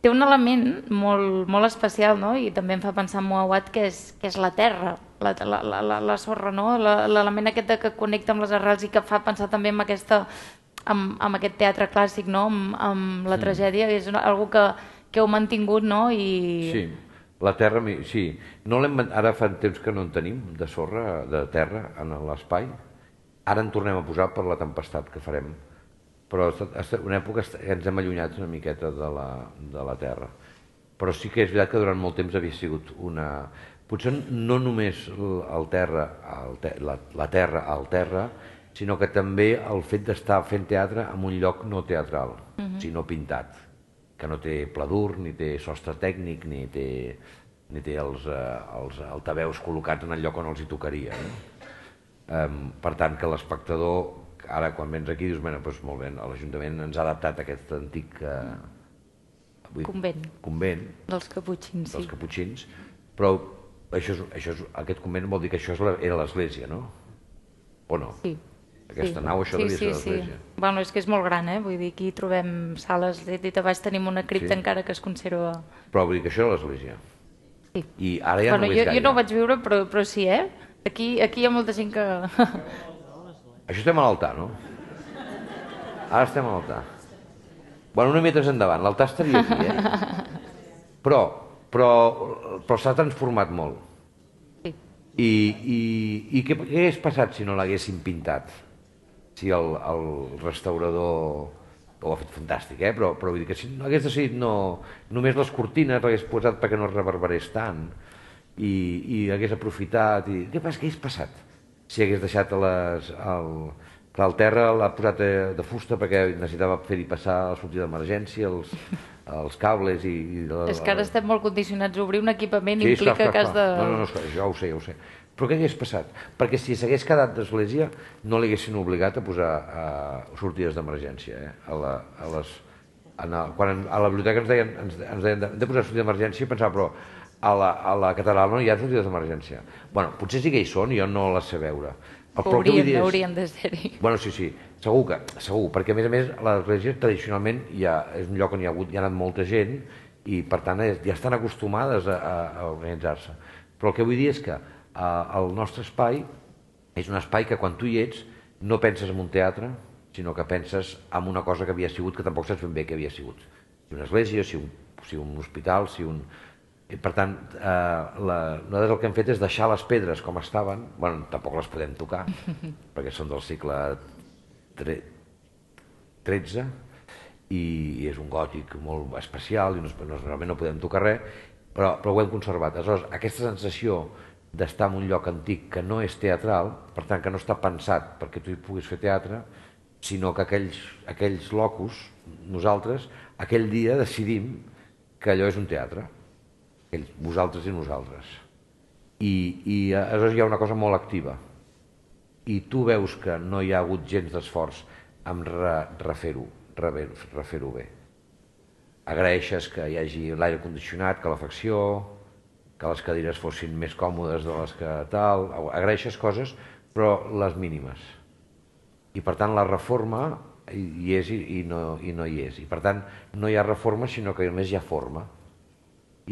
té un element molt especial, no? I també em fa pensar en Moawat, que és la terra, la sorra, no? L'element aquest que connecta amb les arrels i que fa pensar també en amb aquest teatre clàssic, no? Amb la tragèdia, és algo que heu mantingut, no? Sí, la terra, sí. Ara fa temps que no en tenim, de sorra, de terra, en l'espai. Ara en tornem a posar per la tempestat que farem, però una època ens hem allunyat una miqueta de la terra. Però sí que és veritat que durant molt temps havia sigut una... Potser no només la terra al terra, sinó que també el fet d'estar fent teatre en un lloc no teatral, sinó pintat, que no té pladur, ni té sostre tècnic, ni té els altaveus col·locats en el lloc on els hi tocaria. Per tant, que l'espectador, ara quan vens aquí dius, doncs molt bé, l'Ajuntament ens ha adaptat a aquest antic convent dels Caputxins, però aquest convent vol dir que això era l'església, no? O no? Sí. Aquesta nau, això devia ser l'església. Bueno, és que és molt gran, vull dir, aquí trobem sales, dit a baix tenim una cripta encara que es conserva... Però vull dir que això era l'església. Sí. I ara ja no ho és gaire. Jo no ho vaig viure, però sí, Aquí hi ha molta gent que... Això estem a l'altar, no? Ara estem a l'altar. Bueno, una mica més endavant, l'altar estaria aquí, Però s'ha transformat molt. Sí. I què hagués passat si no l'haguessin pintat? Si el restaurador ho ha fet fantàstic, però vull dir que si no hagués decidit només les cortines l'hagués posat perquè no es reverberés tant i hagués aprofitat què hagués passat si hagués deixat el terra l'ha posat de fusta perquè necessitava fer-hi passar la sortida d'emergència, els cables és que ara estem molt condicionats a obrir un equipament implica que has de... No, ja ho sé. Però què hagués passat? Perquè si s'hagués quedat d'església no l'haguessin obligat a posar sortides d'emergència. Quan a la biblioteca ens deien de posar sortida d'emergència i pensava, però a la catedral no hi ha sortides d'emergència. Bueno, potser sí que hi són, jo no les sé veure. Haurien de ser-hi. Bueno, sí, segur, perquè a més l'església tradicionalment és un lloc on hi ha anat molta gent i per tant ja estan acostumades a organitzar-se. Però el que vull dir és que el nostre espai és un espai que quan tu hi ets no penses en un teatre, sinó que penses en una cosa que havia sigut, que tampoc saps ben bé què havia sigut. Si una església, si un hospital, si un... Per tant, nosaltres el que hem fet és deixar les pedres com estaven, bueno, tampoc les podem tocar, perquè són del segle XIII, i és un gòtic molt especial, i realment no podem tocar res, però ho hem conservat. Aleshores, aquesta sensació d'estar en un lloc antic que no és teatral, per tant, que no està pensat perquè tu hi puguis fer teatre, sinó que aquells locus, nosaltres, aquell dia decidim que allò és un teatre. Vosaltres i nosaltres. I aleshores hi ha una cosa molt activa. I tu veus que no hi ha hagut gens d'esforç en refer-ho bé. Agraeixes que hi hagi l'aire condicionat, calefacció, que les cadires fossin més còmodes de les que tal... Agraeixes coses, però les mínimes. I per tant la reforma hi és i no hi és. I per tant no hi ha reforma, sinó que només hi ha forma.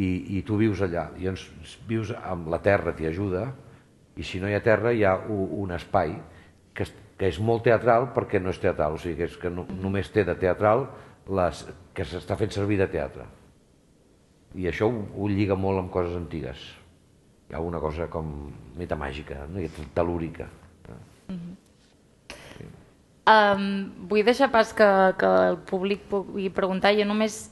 I tu vius allà, i llavors vius amb la terra, t'hi ajuda, i si no hi ha terra hi ha un espai que és molt teatral perquè no és teatral, o sigui que només té de teatral que s'està fent servir de teatre. I això ho lliga molt amb coses antigues. hi ha una cosa com metamàgica, telúrica. Vull deixar pas que el públic pugui preguntar. Jo només,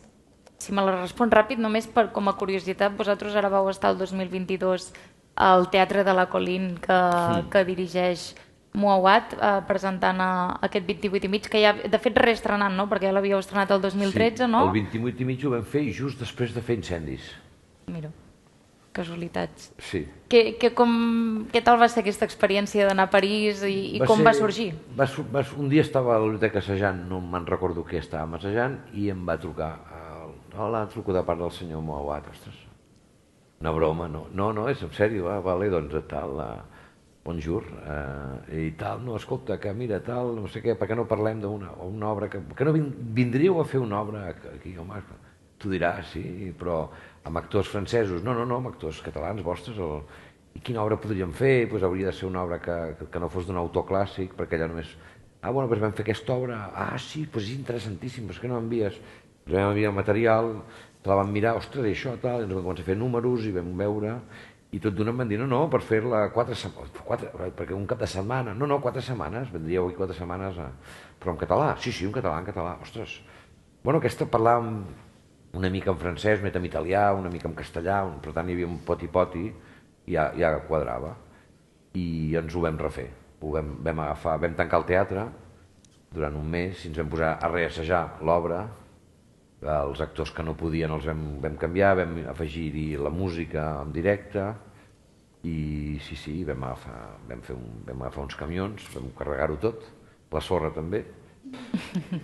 si me la respon ràpid, només com a curiositat, vosaltres ara vau estar el 2022 al Teatre de la Colline que dirigeix Muawat, presentant aquest 28 i mig, que ja, de fet, reestrenant, no? Perquè ja l'havíeu estrenat el 2013, no? El 28 i mig ho vam fer just després de fer Incendis. Mira, casualitats. Sí. Què tal va ser aquesta experiència d'anar a París i com va sorgir? Un dia estava a la biblioteca assajant, no me'n recordo què estàvem assajant, i em va trucar. Hola, truco de part del senyor Muawat. Ostres, una broma, no? No, és en sèrio, vale, doncs tal, bonjour, i tal, no, escolta, que mira, tal, no sé què, per què no parlem d'una obra, que no vindríeu a fer una obra aquí, home, tu diràs, sí, però amb actors francesos, no, amb actors catalans vostres, i quina obra podríem fer? Doncs hauria de ser una obra que no fos d'un autor clàssic, perquè allà només, bueno, doncs vam fer aquesta obra, sí, doncs és interessantíssim, però és que no m'envies, vam enviar el material, te la vam mirar, ostres, i això, tal, i ens vam començar a fer números i vam veure, i tot d'una em van dir, no, per fer-la 4 setmanes, perquè un cap de setmana, 4 setmanes, vendríeu aquí 4 setmanes, però en català, sí, en català, ostres. Bueno, aquesta parlàvem una mica en francès, una mica en italià, una mica en castellà, per tant hi havia un poti-poti, i ja quadrava, i ens ho vam refer, vam tancar el teatre durant un mes, i ens vam posar a reassajar l'obra. Els actors que no podien els vam canviar, vam afegir-hi la música en directe i sí, vam agafar uns camions, vam carregar-ho tot, la sorra també,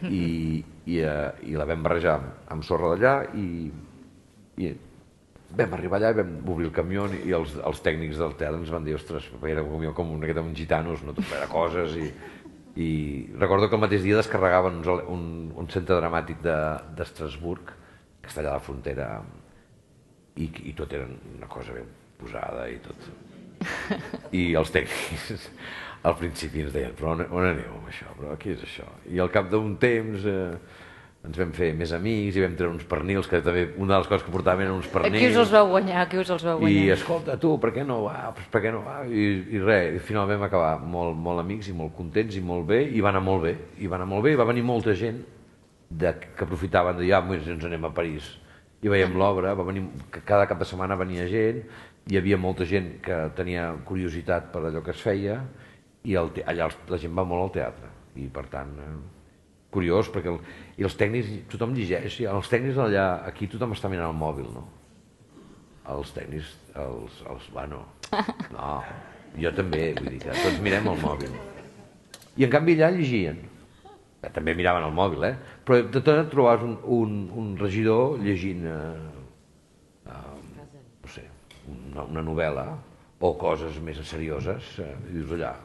i la vam barrejar amb sorra d'allà i vam arribar allà i vam obrir el camió i els tècnics del teatre ens van dir, ostres, era un camió com uns gitanos, no tot ple de coses i recordo que el mateix dia descarregaven un centre dramàtic d'Estrasburg, que està allà a la frontera, i tot era una cosa ben posada i tot. I els tècnics al principi ens deien, però on aneu amb això? Però què és això? I al cap d'un temps ens vam fer més amics i vam treure uns pernils, que també una de les coses que portaven eren uns pernils. Qui us els vau guanyar? I escolta, tu, per què no va? I res, i finalment vam acabar molt amics i molt contents i molt bé, i va anar molt bé. I va venir molta gent que aprofitaven de dir, ens anem a París. I veiem l'obra, cada cap de setmana venia gent, hi havia molta gent que tenia curiositat per allò que es feia, i allà la gent va molt al teatre. I per tant, curiós, perquè els tècnics, tothom llegeix, els tècnics allà, aquí tothom està mirant el mòbil, no? Els tècnics, bueno, no, jo també, vull dir que tots mirem el mòbil. I en canvi allà llegien, també miraven el mòbil, però de tot et trobaves un regidor llegint, no sé, una novel·la, o coses més serioses, i dius allà.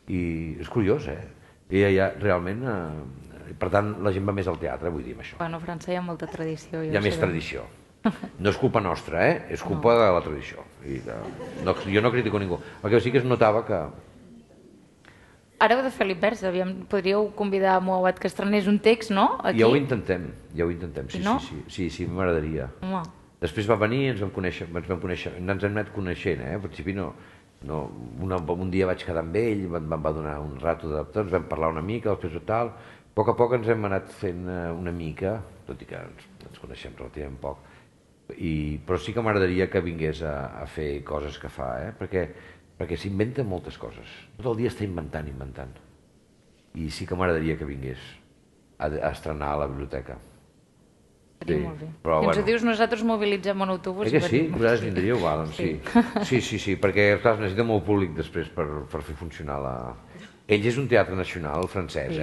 I és curiós, I ja realment... Per tant, la gent va més al teatre, vull dir amb això. Bueno, a França hi ha molta tradició. Hi ha més tradició. No és culpa nostra, és culpa de la tradició. Jo no critico ningú. El que sí que es notava que... Ara heu de fer l'invers, podríeu convidar a Muawat que estrenés un text, no? Ja ho intentem, sí, m'agradaria. Després va venir, ens vam conèixer, ens hem anat coneixent, Al principi no... Un dia vaig quedar amb ell, em va donar un rato d'adaptar, ens vam parlar una mica, després tal... A poc a poc ens hem anat fent una mica, tot i que ens coneixem relativament poc, però sí que m'agradaria que vingués a fer coses que fa, perquè s'inventa moltes coses. Tot el dia està inventant. I sí que m'agradaria que vingués a estrenar a la biblioteca. Seria molt bé. I ens ho dius, nosaltres mobilitzem un autobús. Que sí? Vosaltres vindríeu? Doncs sí, perquè clar, necessita molt públic després per fer funcionar la... Ell és un teatre nacional francès,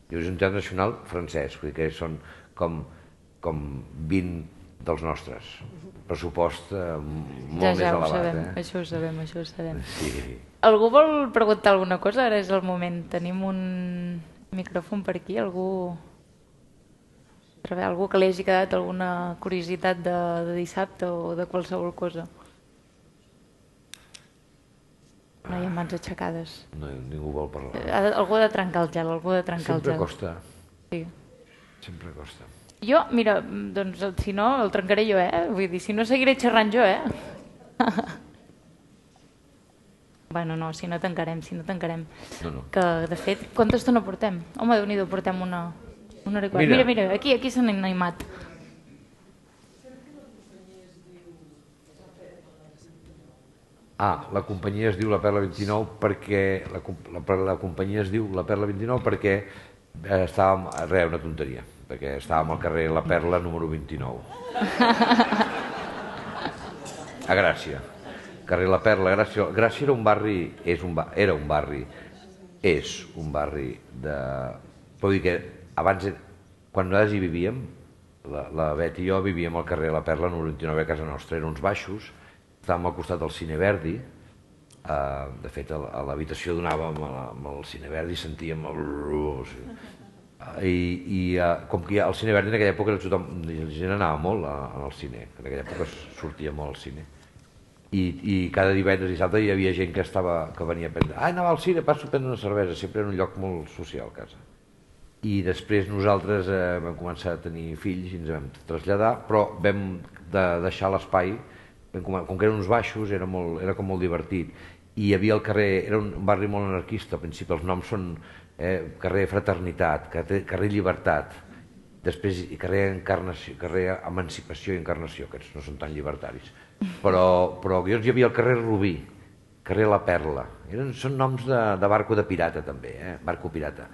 és un teatre nacional francès, vull dir que són com 20 dels nostres. Pressupost molt més elevat. Això ho sabem. Sí. Algú vol preguntar alguna cosa? Ara és el moment. Tenim un micròfon per aquí. Algú que li hagi quedat alguna curiositat de dissabte o de qualsevol cosa? No hi ha mans aixecades. No, ningú vol parlar. Algú ha de trencar el gel, Sempre costa. Sí. Sempre costa. Jo, mira, doncs si no, el trencaré jo, Vull dir, si no seguiré xerrant jo, Bueno, no, si no tancarem, si no tancarem. No. Que, de fet, quanta estona portem? Home, Déu-n'hi-do, portem una hora i quart. Mira, aquí s'han animat. La companyia es diu La Perla 29 perquè... La companyia es diu La Perla 29 perquè estàvem... Res, una tonteria. Perquè estàvem al carrer La Perla número 29. A Gràcia. Carrer La Perla, Gràcia. Gràcia era un barri... Era un barri... És un barri de... Però dir que abans... Quan nosaltres hi vivíem, la Bet i jo vivíem al carrer La Perla número 29 a casa nostra. Eren uns baixos. Estàvem al costat del Cine Verdi. De fet, a l'habitació donàvem amb el Cine Verdi i sentíem com que el Cine Verdi en aquella època la gent anava molt al cine, en aquella època sortia molt al cine i cada divendres i dissabte hi havia gent que venia a prendre, anava al cine, passo a prendre una cervesa, sempre era un lloc molt social a casa. I després nosaltres vam començar a tenir fills i ens vam traslladar, però vam deixar l'espai, com que eren uns baixos era com molt divertit i hi havia el carrer, era un barri molt anarquista al principi, els noms són carrer Fraternitat, carrer Llibertat, després carrer Encarnació, carrer Emancipació i Encarnació, aquests no són tan llibertaris, però llavors hi havia el carrer Rubí, carrer La Perla, són noms de barco de pirata també, barco pirata,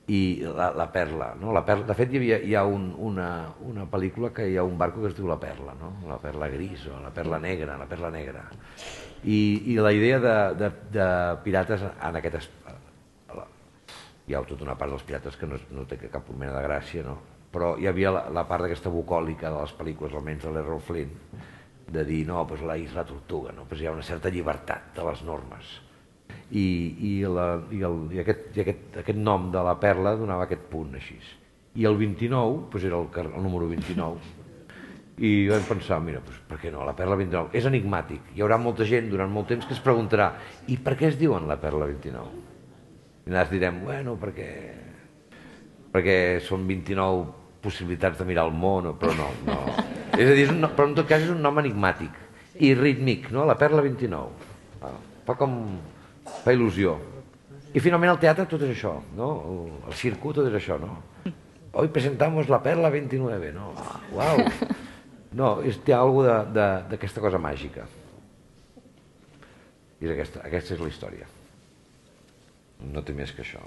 i la Perla, no? De fet hi ha una pel·lícula que hi ha un barco que es diu La Perla, no? La Perla Gris o la Perla Negra, i la idea de pirates en aquest hi ha tota una part dels pirates que no té cap mena de gràcia, no? Però hi havia la part d'aquesta bucòlica de les pel·lícules, almenys de l'Errol Flynn, de dir, no, doncs la Isla Tortuga, no? Pues hi ha una certa llibertat de les normes. I aquest nom de la Perla donava aquest punt així. I el 29, doncs era el número 29, i vam pensar, mira, per què no, la Perla 29? És enigmàtic, hi haurà molta gent durant molt temps que es preguntarà, i per què es diuen la Perla 29? I nosaltres direm, bueno, perquè són 29 possibilitats de mirar el món, però no. És a dir, però en tot cas és un nom enigmàtic i rítmic, no? La Perla 29. Fa il·lusió. I finalment el teatre tot és això, no? El circuit tot és això, no? Hoy presentamos la Perla 29, no? Uau! No, té alguna cosa d'aquesta cosa màgica. I aquesta és la història. No té més que això.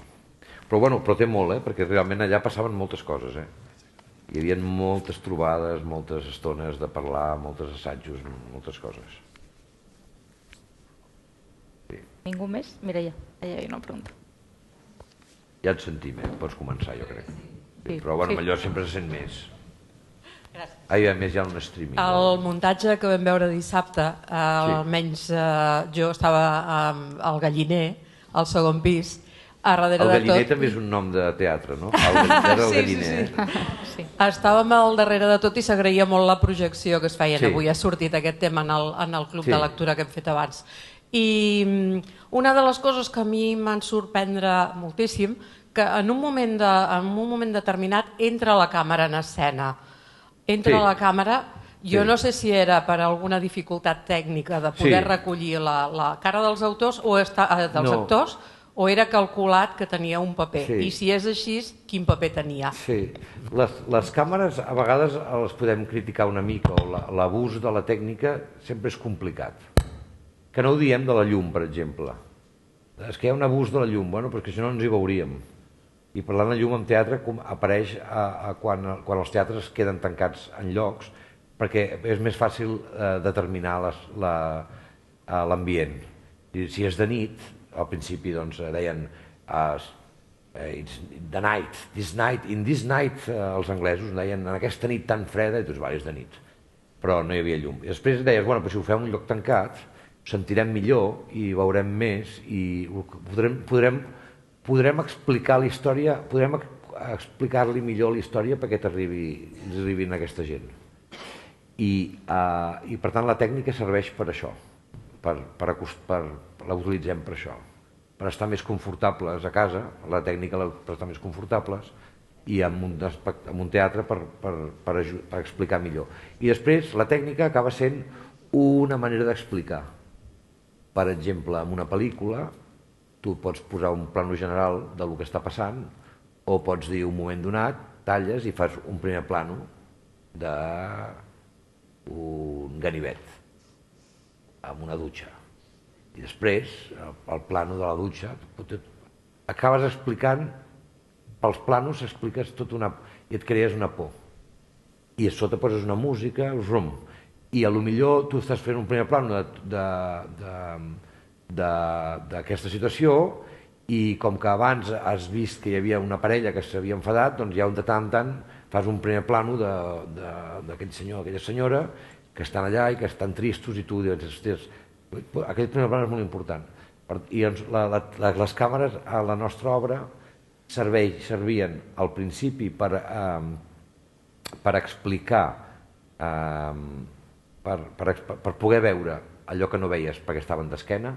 Però té molt, perquè realment allà passaven moltes coses, Hi havia moltes trobades, moltes estones de parlar, molts assajos, moltes coses. Sí. Ningú més? Mira, allà hi ha una pregunta. Ja et sentim, pots començar, jo crec. Sí. Però millor sempre se sent més. Gràcies. A més hi ha un streaming. El muntatge que vam veure dissabte, almenys jo estava al Galliner, al segon pis, a darrere de tot... El Galliner també és un nom de teatre, no? El Galliner. Sí. Estàvem al darrere de tot i s'agraïa molt la projecció que es feien avui. Ha sortit aquest tema en el club de lectura que hem fet abans. I una de les coses que a mi m'han sorprendre moltíssim, que en un moment determinat entra la càmera en escena. Entra la càmera... Jo no sé si era per alguna dificultat tècnica de poder recollir la cara dels autors o dels actors, o era calculat que tenia un paper. I si és així, quin paper tenia? Sí. Les càmeres a vegades les podem criticar una mica, o l'abús de la tècnica sempre és complicat. Que no ho diem de la llum, per exemple. És que hi ha un abús de la llum, perquè si no ens hi veuríem. I parlant de llum en teatre apareix quan els teatres queden tancats en llocs, perquè és més fàcil determinar l'ambient. Si és de nit, al principi deien the night, in this night, els anglesos deien en aquesta nit tan freda, i tu és de nit, però no hi havia llum. I després deies, però si ho fem en un lloc tancat, sentirem millor i veurem més i podrem explicar la història, podrem explicar-li millor la història perquè ens arribin aquesta gent. I per tant la tècnica serveix per això, la utilitzem per això, per estar més confortables a casa, la tècnica per estar més confortables, i en un teatre per explicar millor. I després la tècnica acaba sent una manera d'explicar. per exemple, en una pel·lícula, tu pots posar un plano general del que està passant, o pots dir un moment donat, talles i fas un primer plano d'un ganivet amb una dutxa. I després, el plano de la dutxa, acabes explicant, pels planos expliques tot i et crees una por. I a sota poses una música, i a lo millor tu estàs fent un primer plano d'aquesta situació i com que abans has vist que hi havia una parella que s'havia enfadat, doncs ja de tant en tant fas un primer plano d'aquell senyor o aquella senyora que estan allà i que estan tristos i tu dius, hòsties, aquell primer plano és molt important. I les càmeres a la nostra obra servien al principi per explicar, per poder veure allò que no veies perquè estaven d'esquena,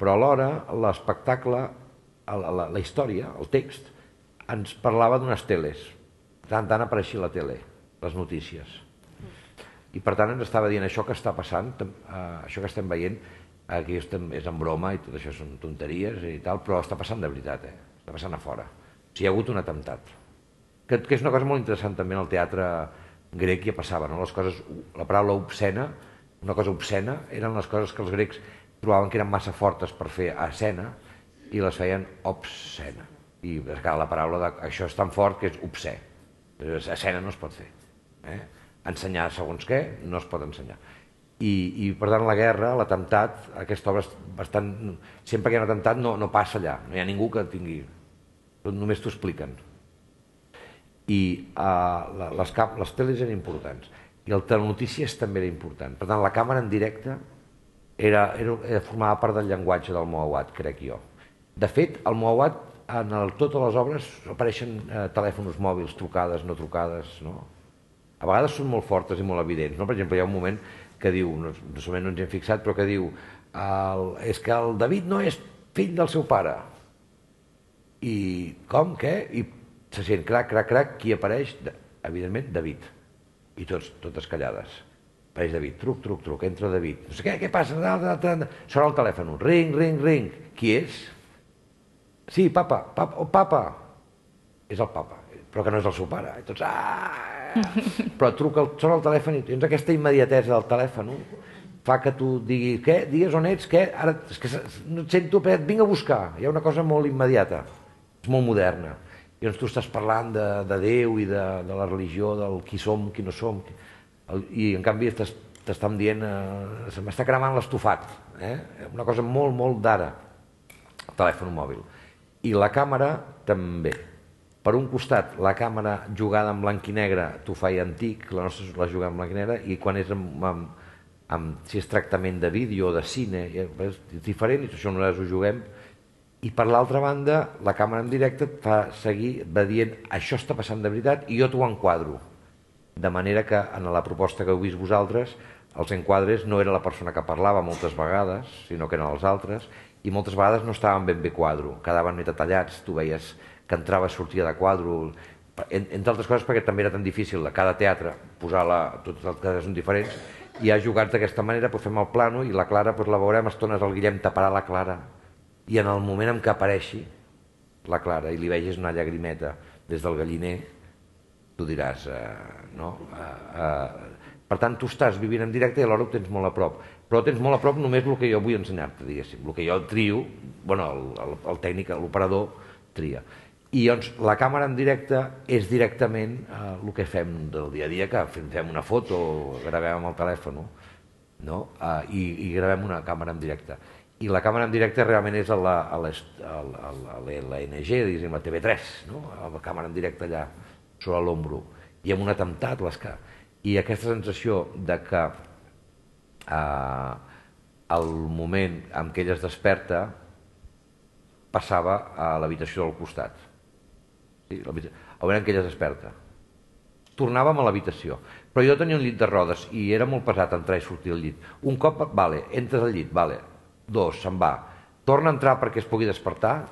però alhora l'espectacle, la història, el text, ens parlava d'unes teles. De tant en tant apareixia la tele, les notícies. I per tant ens estava dient això que està passant, això que estem veient, aquí és en broma i tot això són tonteries i tal, però està passant de veritat, està passant a fora. O sigui, hi ha hagut un atemptat. Que és una cosa molt interessant també en el teatre grec ja passava, no? La paraula obscena, una cosa obscena, eren les coses que els grecs trobaven que eren massa fortes per fer a escena i les feien obscena. I la paraula això és tan fort que és obscè. A escena no es pot fer. Ensenyar segons què no es pot ensenyar. I per tant la guerra, l'atemptat, aquesta obra bastant... Sempre que hi ha un atemptat no passa allà, no hi ha ningú que tingui... Només t'ho expliquen. I les teles eren importants. I el telenotícies també era important. Per tant, la càmera en directe formava part del llenguatge del Moawad, crec jo. De fet, al Moawad, en totes les obres, apareixen telèfons mòbils, trucades, no trucades, no? A vegades són molt fortes i molt evidents, no? Per exemple, hi ha un moment que diu, no ens hi hem fixat, però que diu és que el David no és fill del seu pare. I com? Què? I se sent crac, crac, crac, qui apareix? Evidentment, David. I totes callades. Apareix David, truc, truc, truc, entra David. No sé què passa? Sona el telèfon, ring, ring, ring. Qui és? Sí, papa, papa. És el papa, però que no és el seu pare. I tots, però sona el telèfon i tens aquesta immediatesa del telèfon, fa que tu diguis, què? Digues on ets, què? Ara, és que no et sento, et vinc a buscar. Hi ha una cosa molt immediata, és molt moderna. I llavors tu estàs parlant de Déu i de la religió, del qui som, qui no som, i en canvi t'estan dient, se m'està cremant l'estofat. Una cosa molt, molt d'ara, el telèfon mòbil. I la càmera també. Per un costat, la càmera jugada en blanc i negre, t'ho feia antic, la nostra la jugada en blanc i negre, i quan és si és tractament de vídeo o de cine, és diferent, i això nosaltres ho juguem. I per l'altra banda, la càmera en directe et fa seguir, va dient, això està passant de veritat i jo t'ho enquadro. De manera que en la proposta que heu vist vosaltres, els enquadres no era la persona que parlava moltes vegades, sinó que eren els altres, i moltes vegades no estaven ben bé quadro, quedaven més tallats, tu veies que entrava i sortia de quadro, entre altres coses perquè també era tan difícil de cada teatre posar tots els teatres són diferents, i ha jugat d'aquesta manera, fem el plano i la Clara la veurem, estones el Guillem taparà la Clara, i en el moment en què apareixi la Clara i li vegis una llagrimeta des del galliner, tu diràs, no? Per tant, tu estàs vivint en directe i alhora ho tens molt a prop. Però ho tens molt a prop només el que jo vull ensenyar-te, diguéssim. El que jo trio, el tècnic, l'operador, tria. I llavors la càmera en directe és directament el que fem del dia a dia, que fem una foto, gravem amb el telèfon, no? I gravem una càmera en directe. I la càmera en directe realment és a l'ENG, diguéssim, a TV3, no? La càmera en directe allà sobre l'ombro. I amb un atemptat, i aquesta sensació de que el moment en què ella es desperta passava a l'habitació del costat. El moment en què ella es desperta. Tornàvem a l'habitació. Però jo tenia un llit de rodes i era molt pesat entrar i sortir del llit. Un cop, vale, entres al llit, vale. Dos, se'n va. Torna a entrar perquè es pugui despertar.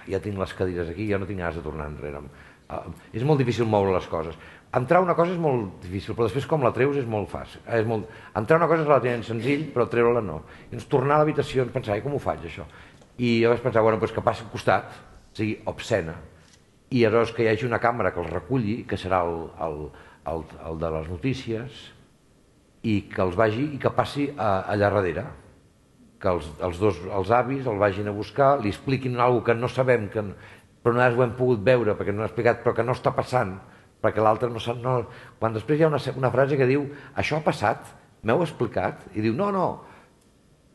Ja tinc les cadires aquí, ja no tinc ganes de tornar enrere. És molt difícil moure les coses. entrar una cosa és molt difícil, però després com la treus és molt fàcil. Entrar una cosa és relativament senzill, però treure-la no. I ens tornar a l'habitació i ens pensar, com ho faig, això? I jo vaig pensar, bueno, doncs que passi al costat, sigui obscena, i aleshores que hi hagi una càmera que els reculli, que serà el de les notícies, i que els vagi i que passi allà darrere. Que els avis el vagin a buscar, li expliquin alguna cosa que no sabem, però nosaltres ho hem pogut veure perquè no ha explicat, però que no està passant, perquè l'altre no sap... Quan després hi ha una frase que diu això ha passat, m'heu explicat? I diu, no,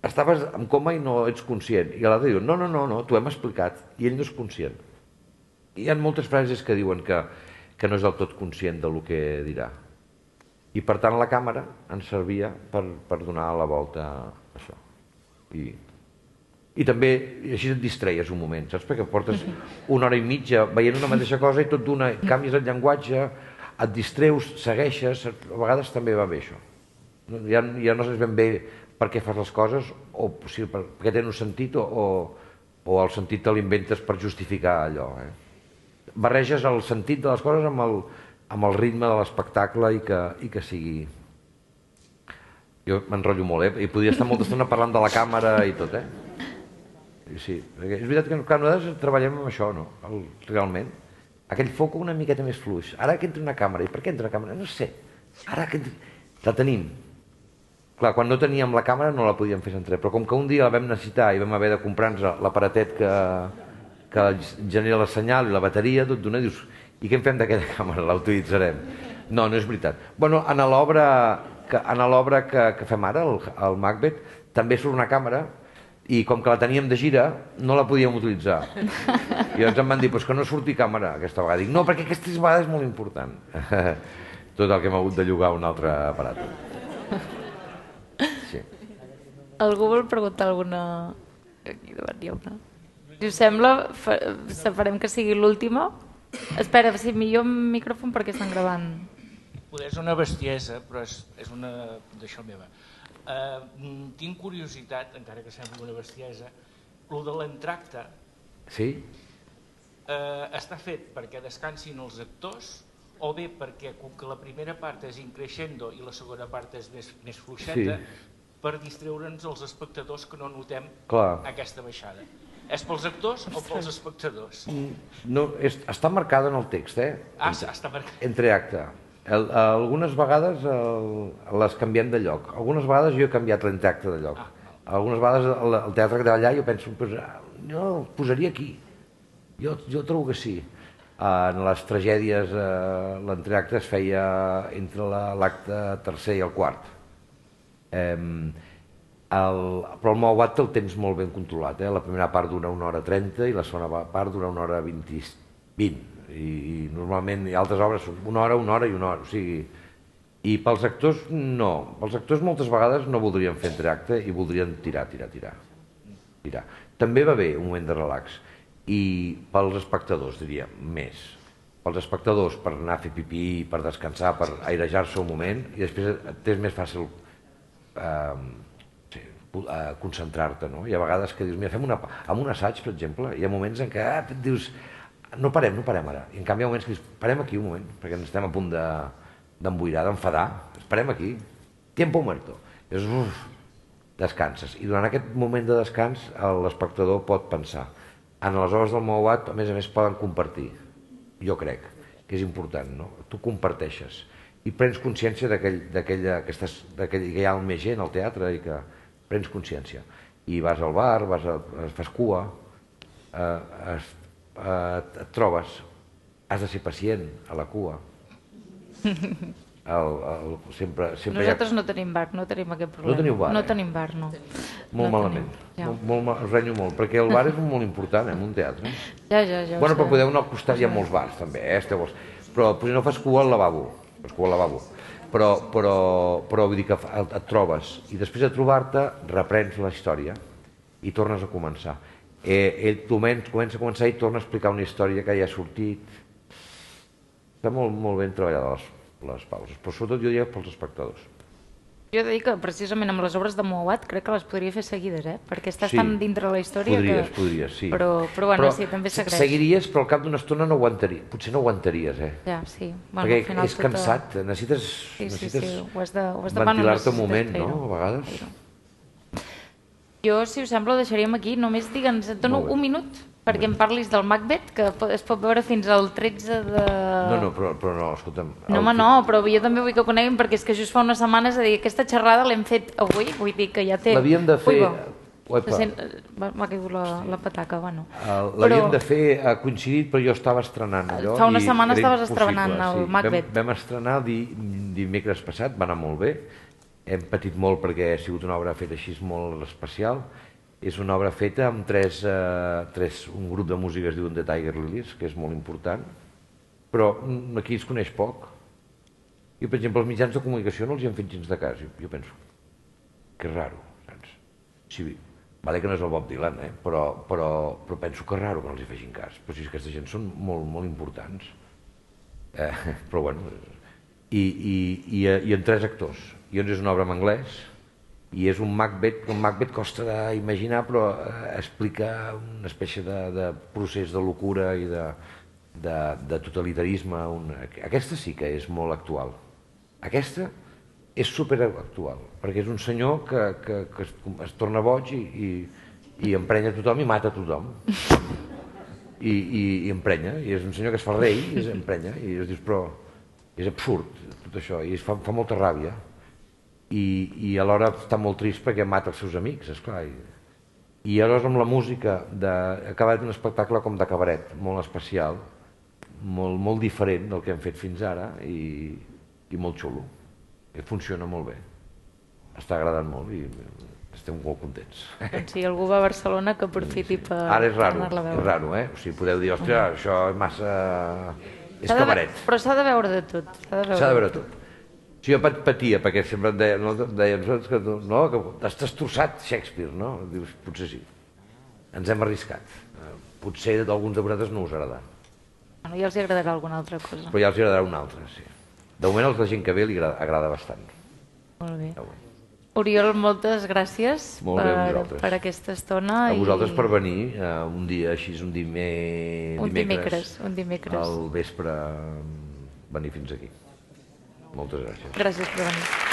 estaves en coma i no ets conscient. I l'altre diu, no, t'ho hem explicat, i ell no és conscient. Hi ha moltes frases que diuen que no és del tot conscient del que dirà. I per tant la càmera ens servia per donar la volta a això. I també així et distreies un moment, saps? Perquè portes una hora i mitja veient una mateixa cosa i tot d'una canvies el llenguatge, et distreus, segueixes, a vegades també va bé això. Ja no saps ben bé per què fas les coses, o si perquè tenen un sentit o el sentit te l'inventes per justificar allò. Barreges el sentit de les coses amb el ritme de l'espectacle i que sigui... Jo m'enrotllo molt, i podria estar molta estona parlant de la càmera i tot, Sí, perquè és veritat que nosaltres treballem amb això, no? Realment. Aquell foc una miqueta més fluix. Ara que entra una càmera, i per què entra una càmera? No sé. Ara que la tenim. Clar, quan no teníem la càmera no la podíem fer sencer, però com que un dia la vam necessitar i vam haver de comprar-nos l'aparatet que genera la senyal i la bateria, tot d'una dius, i què en fem d'aquella càmera? La utilitzarem. No és veritat. Bueno, en l'obra que fem ara, el Macbeth, també surt una càmera i com que la teníem de gira, no la podíem utilitzar. I llavors em van dir, doncs que no surti càmera aquesta vegada. Dic, no, perquè aquesta vegada és molt important. Tot el que hem hagut de llogar un altre aparat. Sí. Algú vol preguntar alguna... Aquí davant hi ha una. Si us sembla, farem que sigui l'última. Espera, si millor micròfon perquè estan gravant. Poder és una bestiesa, però és una d'això meva. Tinc curiositat, encara que sembla una bestiesa, el de l'entracte està fet perquè descansin els actors o bé perquè com que la primera part és increixendo i la segona part és més fluixeta, per distreure'ns els espectadors que no notem aquesta baixada. És pels actors o pels espectadors? No, està marcada en el text, està marcada. Entreacte. Algunes vegades les canviem de lloc. Algunes vegades jo he canviat l'entracte de lloc. Algunes vegades el teatre que treballa jo penso, jo el posaria aquí. Jo trobo que sí. En les tragèdies l'entracte es feia entre l'acte tercer i el quart. Però el Maubat té el temps molt ben controlat. La primera part dura 1 hora 30 i la segona part dura 1 hora 20. I normalment hi ha altres obres són 1 hora, 1 hora i 1 hora, o sigui... I pels actors no, pels actors moltes vegades no voldrien fer entreacte i voldrien tirar. També va bé un moment de relax, i pels espectadors diria més. Pels espectadors per anar a fer pipí, per descansar, per airejar-se un moment, i després és més fàcil concentrar-te, no? Hi ha vegades que dius, mira, fem amb un assaig, per exemple, hi ha moments en què dius... No parem ara. I en canvi hi ha moments que dius, parem aquí un moment, perquè ens estem a punt d'emboirar, d'enfadar. Parem aquí. Tiempo muerto. Descanses. I durant aquest moment de descans l'espectador pot pensar. En les obres del Maubat, a més, poden compartir. Jo crec que és important, no? Tu comparteixes i prens consciència que hi ha més gent al teatre i que prens consciència. I vas al bar, fas cua, et trobes, has de ser pacient a la cua. Nosaltres no tenim bar, no tenim aquest problema. No teniu bar? No tenim bar, no. Molt malament, us renyo molt, perquè el bar és molt important en un teatre. Ja ho sé. Però podeu anar al costat, hi ha molts bars també, però potser no fas cua al lavabo, però vull dir que et trobes, i després de trobar-te reprens la història i tornes a començar. Ell comença i torna a explicar una història que ja ha sortit. Està molt ben treballada les pauses, però sobretot jo diria pels espectadors. Jo he de dir que precisament amb les obres de Mouat crec que les podria fer seguides, perquè estàs tan dintre de la història que... Podries, sí. Però bueno, sí, també s'agraeix. Seguiries, però al cap d'una estona no aguantaries. Potser no aguantaries, Ja, sí. Perquè és cansat, necessites ventilar-te un moment, no?, a vegades. Jo, si us sembla, ho deixaríem aquí. Només digue'ns, et dono un minut perquè em parlis del Macbeth, que es pot veure fins al 13 de... No, però no, escolta'm... No, però jo també vull que ho coneguin, perquè és que just fa unes setmanes, a dir, aquesta xerrada l'hem fet avui, vull dir que ja té... L'havíem de fer... M'ha caigut la pataca, bueno. L'havíem de fer, ha coincidit, però jo estava estrenant allò... Fa unes setmanes estaves estrenant el Macbeth. Vam estrenar dimecres passat, va anar molt bé. Hem patit molt perquè ha sigut una obra feta així molt especial. És una obra feta amb un grup de música que es diuen The Tiger Lilies, que és molt important, però aquí es coneix poc. Jo, per exemple, els mitjans de comunicació no els hi han fet gens de cas. Jo penso, que raro, saps? Sí, vale que no és el Bob Dylan, però penso que raro que no els hi facin cas. Però si aquesta gent són molt importants. Però bueno, i en 3 actors. I és una obra en anglès, i és un Macbeth, que un Macbeth costa d'imaginar, però explica una espècie de procés de locura i de totalitarisme. Aquesta sí que és molt actual. Aquesta és superactual, perquè és un senyor que es torna boig i emprenya tothom i mata tothom. I emprenya, i és un senyor que es fa rei i es emprenya, i es dius, però és absurd tot això, i fa molta ràbia. I alhora està molt trist perquè mata els seus amics, esclar. I aleshores amb la música ha acabat un espectacle com de cabaret, molt especial, molt diferent del que hem fet fins ara i molt xulo. Funciona molt bé. Està agradant molt i estem molt contents. Doncs si algú va a Barcelona que aprofiti per anar-la a veure. Ara és raro, O sigui, podeu dir, ostres, això és massa... és cabaret. Però s'ha de veure de tot. S'ha de veure tot. Si jo patia, perquè sempre em deien que has destrossat Shakespeare, no? Dius, potser sí. Ens hem arriscat. Potser d'alguns de vosaltres no us agradarà. Ja els agradarà alguna altra cosa. Però ja els agradarà una altra, sí. De moment la gent que ve li agrada bastant. Molt bé. Oriol, moltes gràcies per aquesta estona. A vosaltres per venir un dia així, un dimecres. Al vespre, venir fins aquí. Moltes gràcies. Gràcies per venir.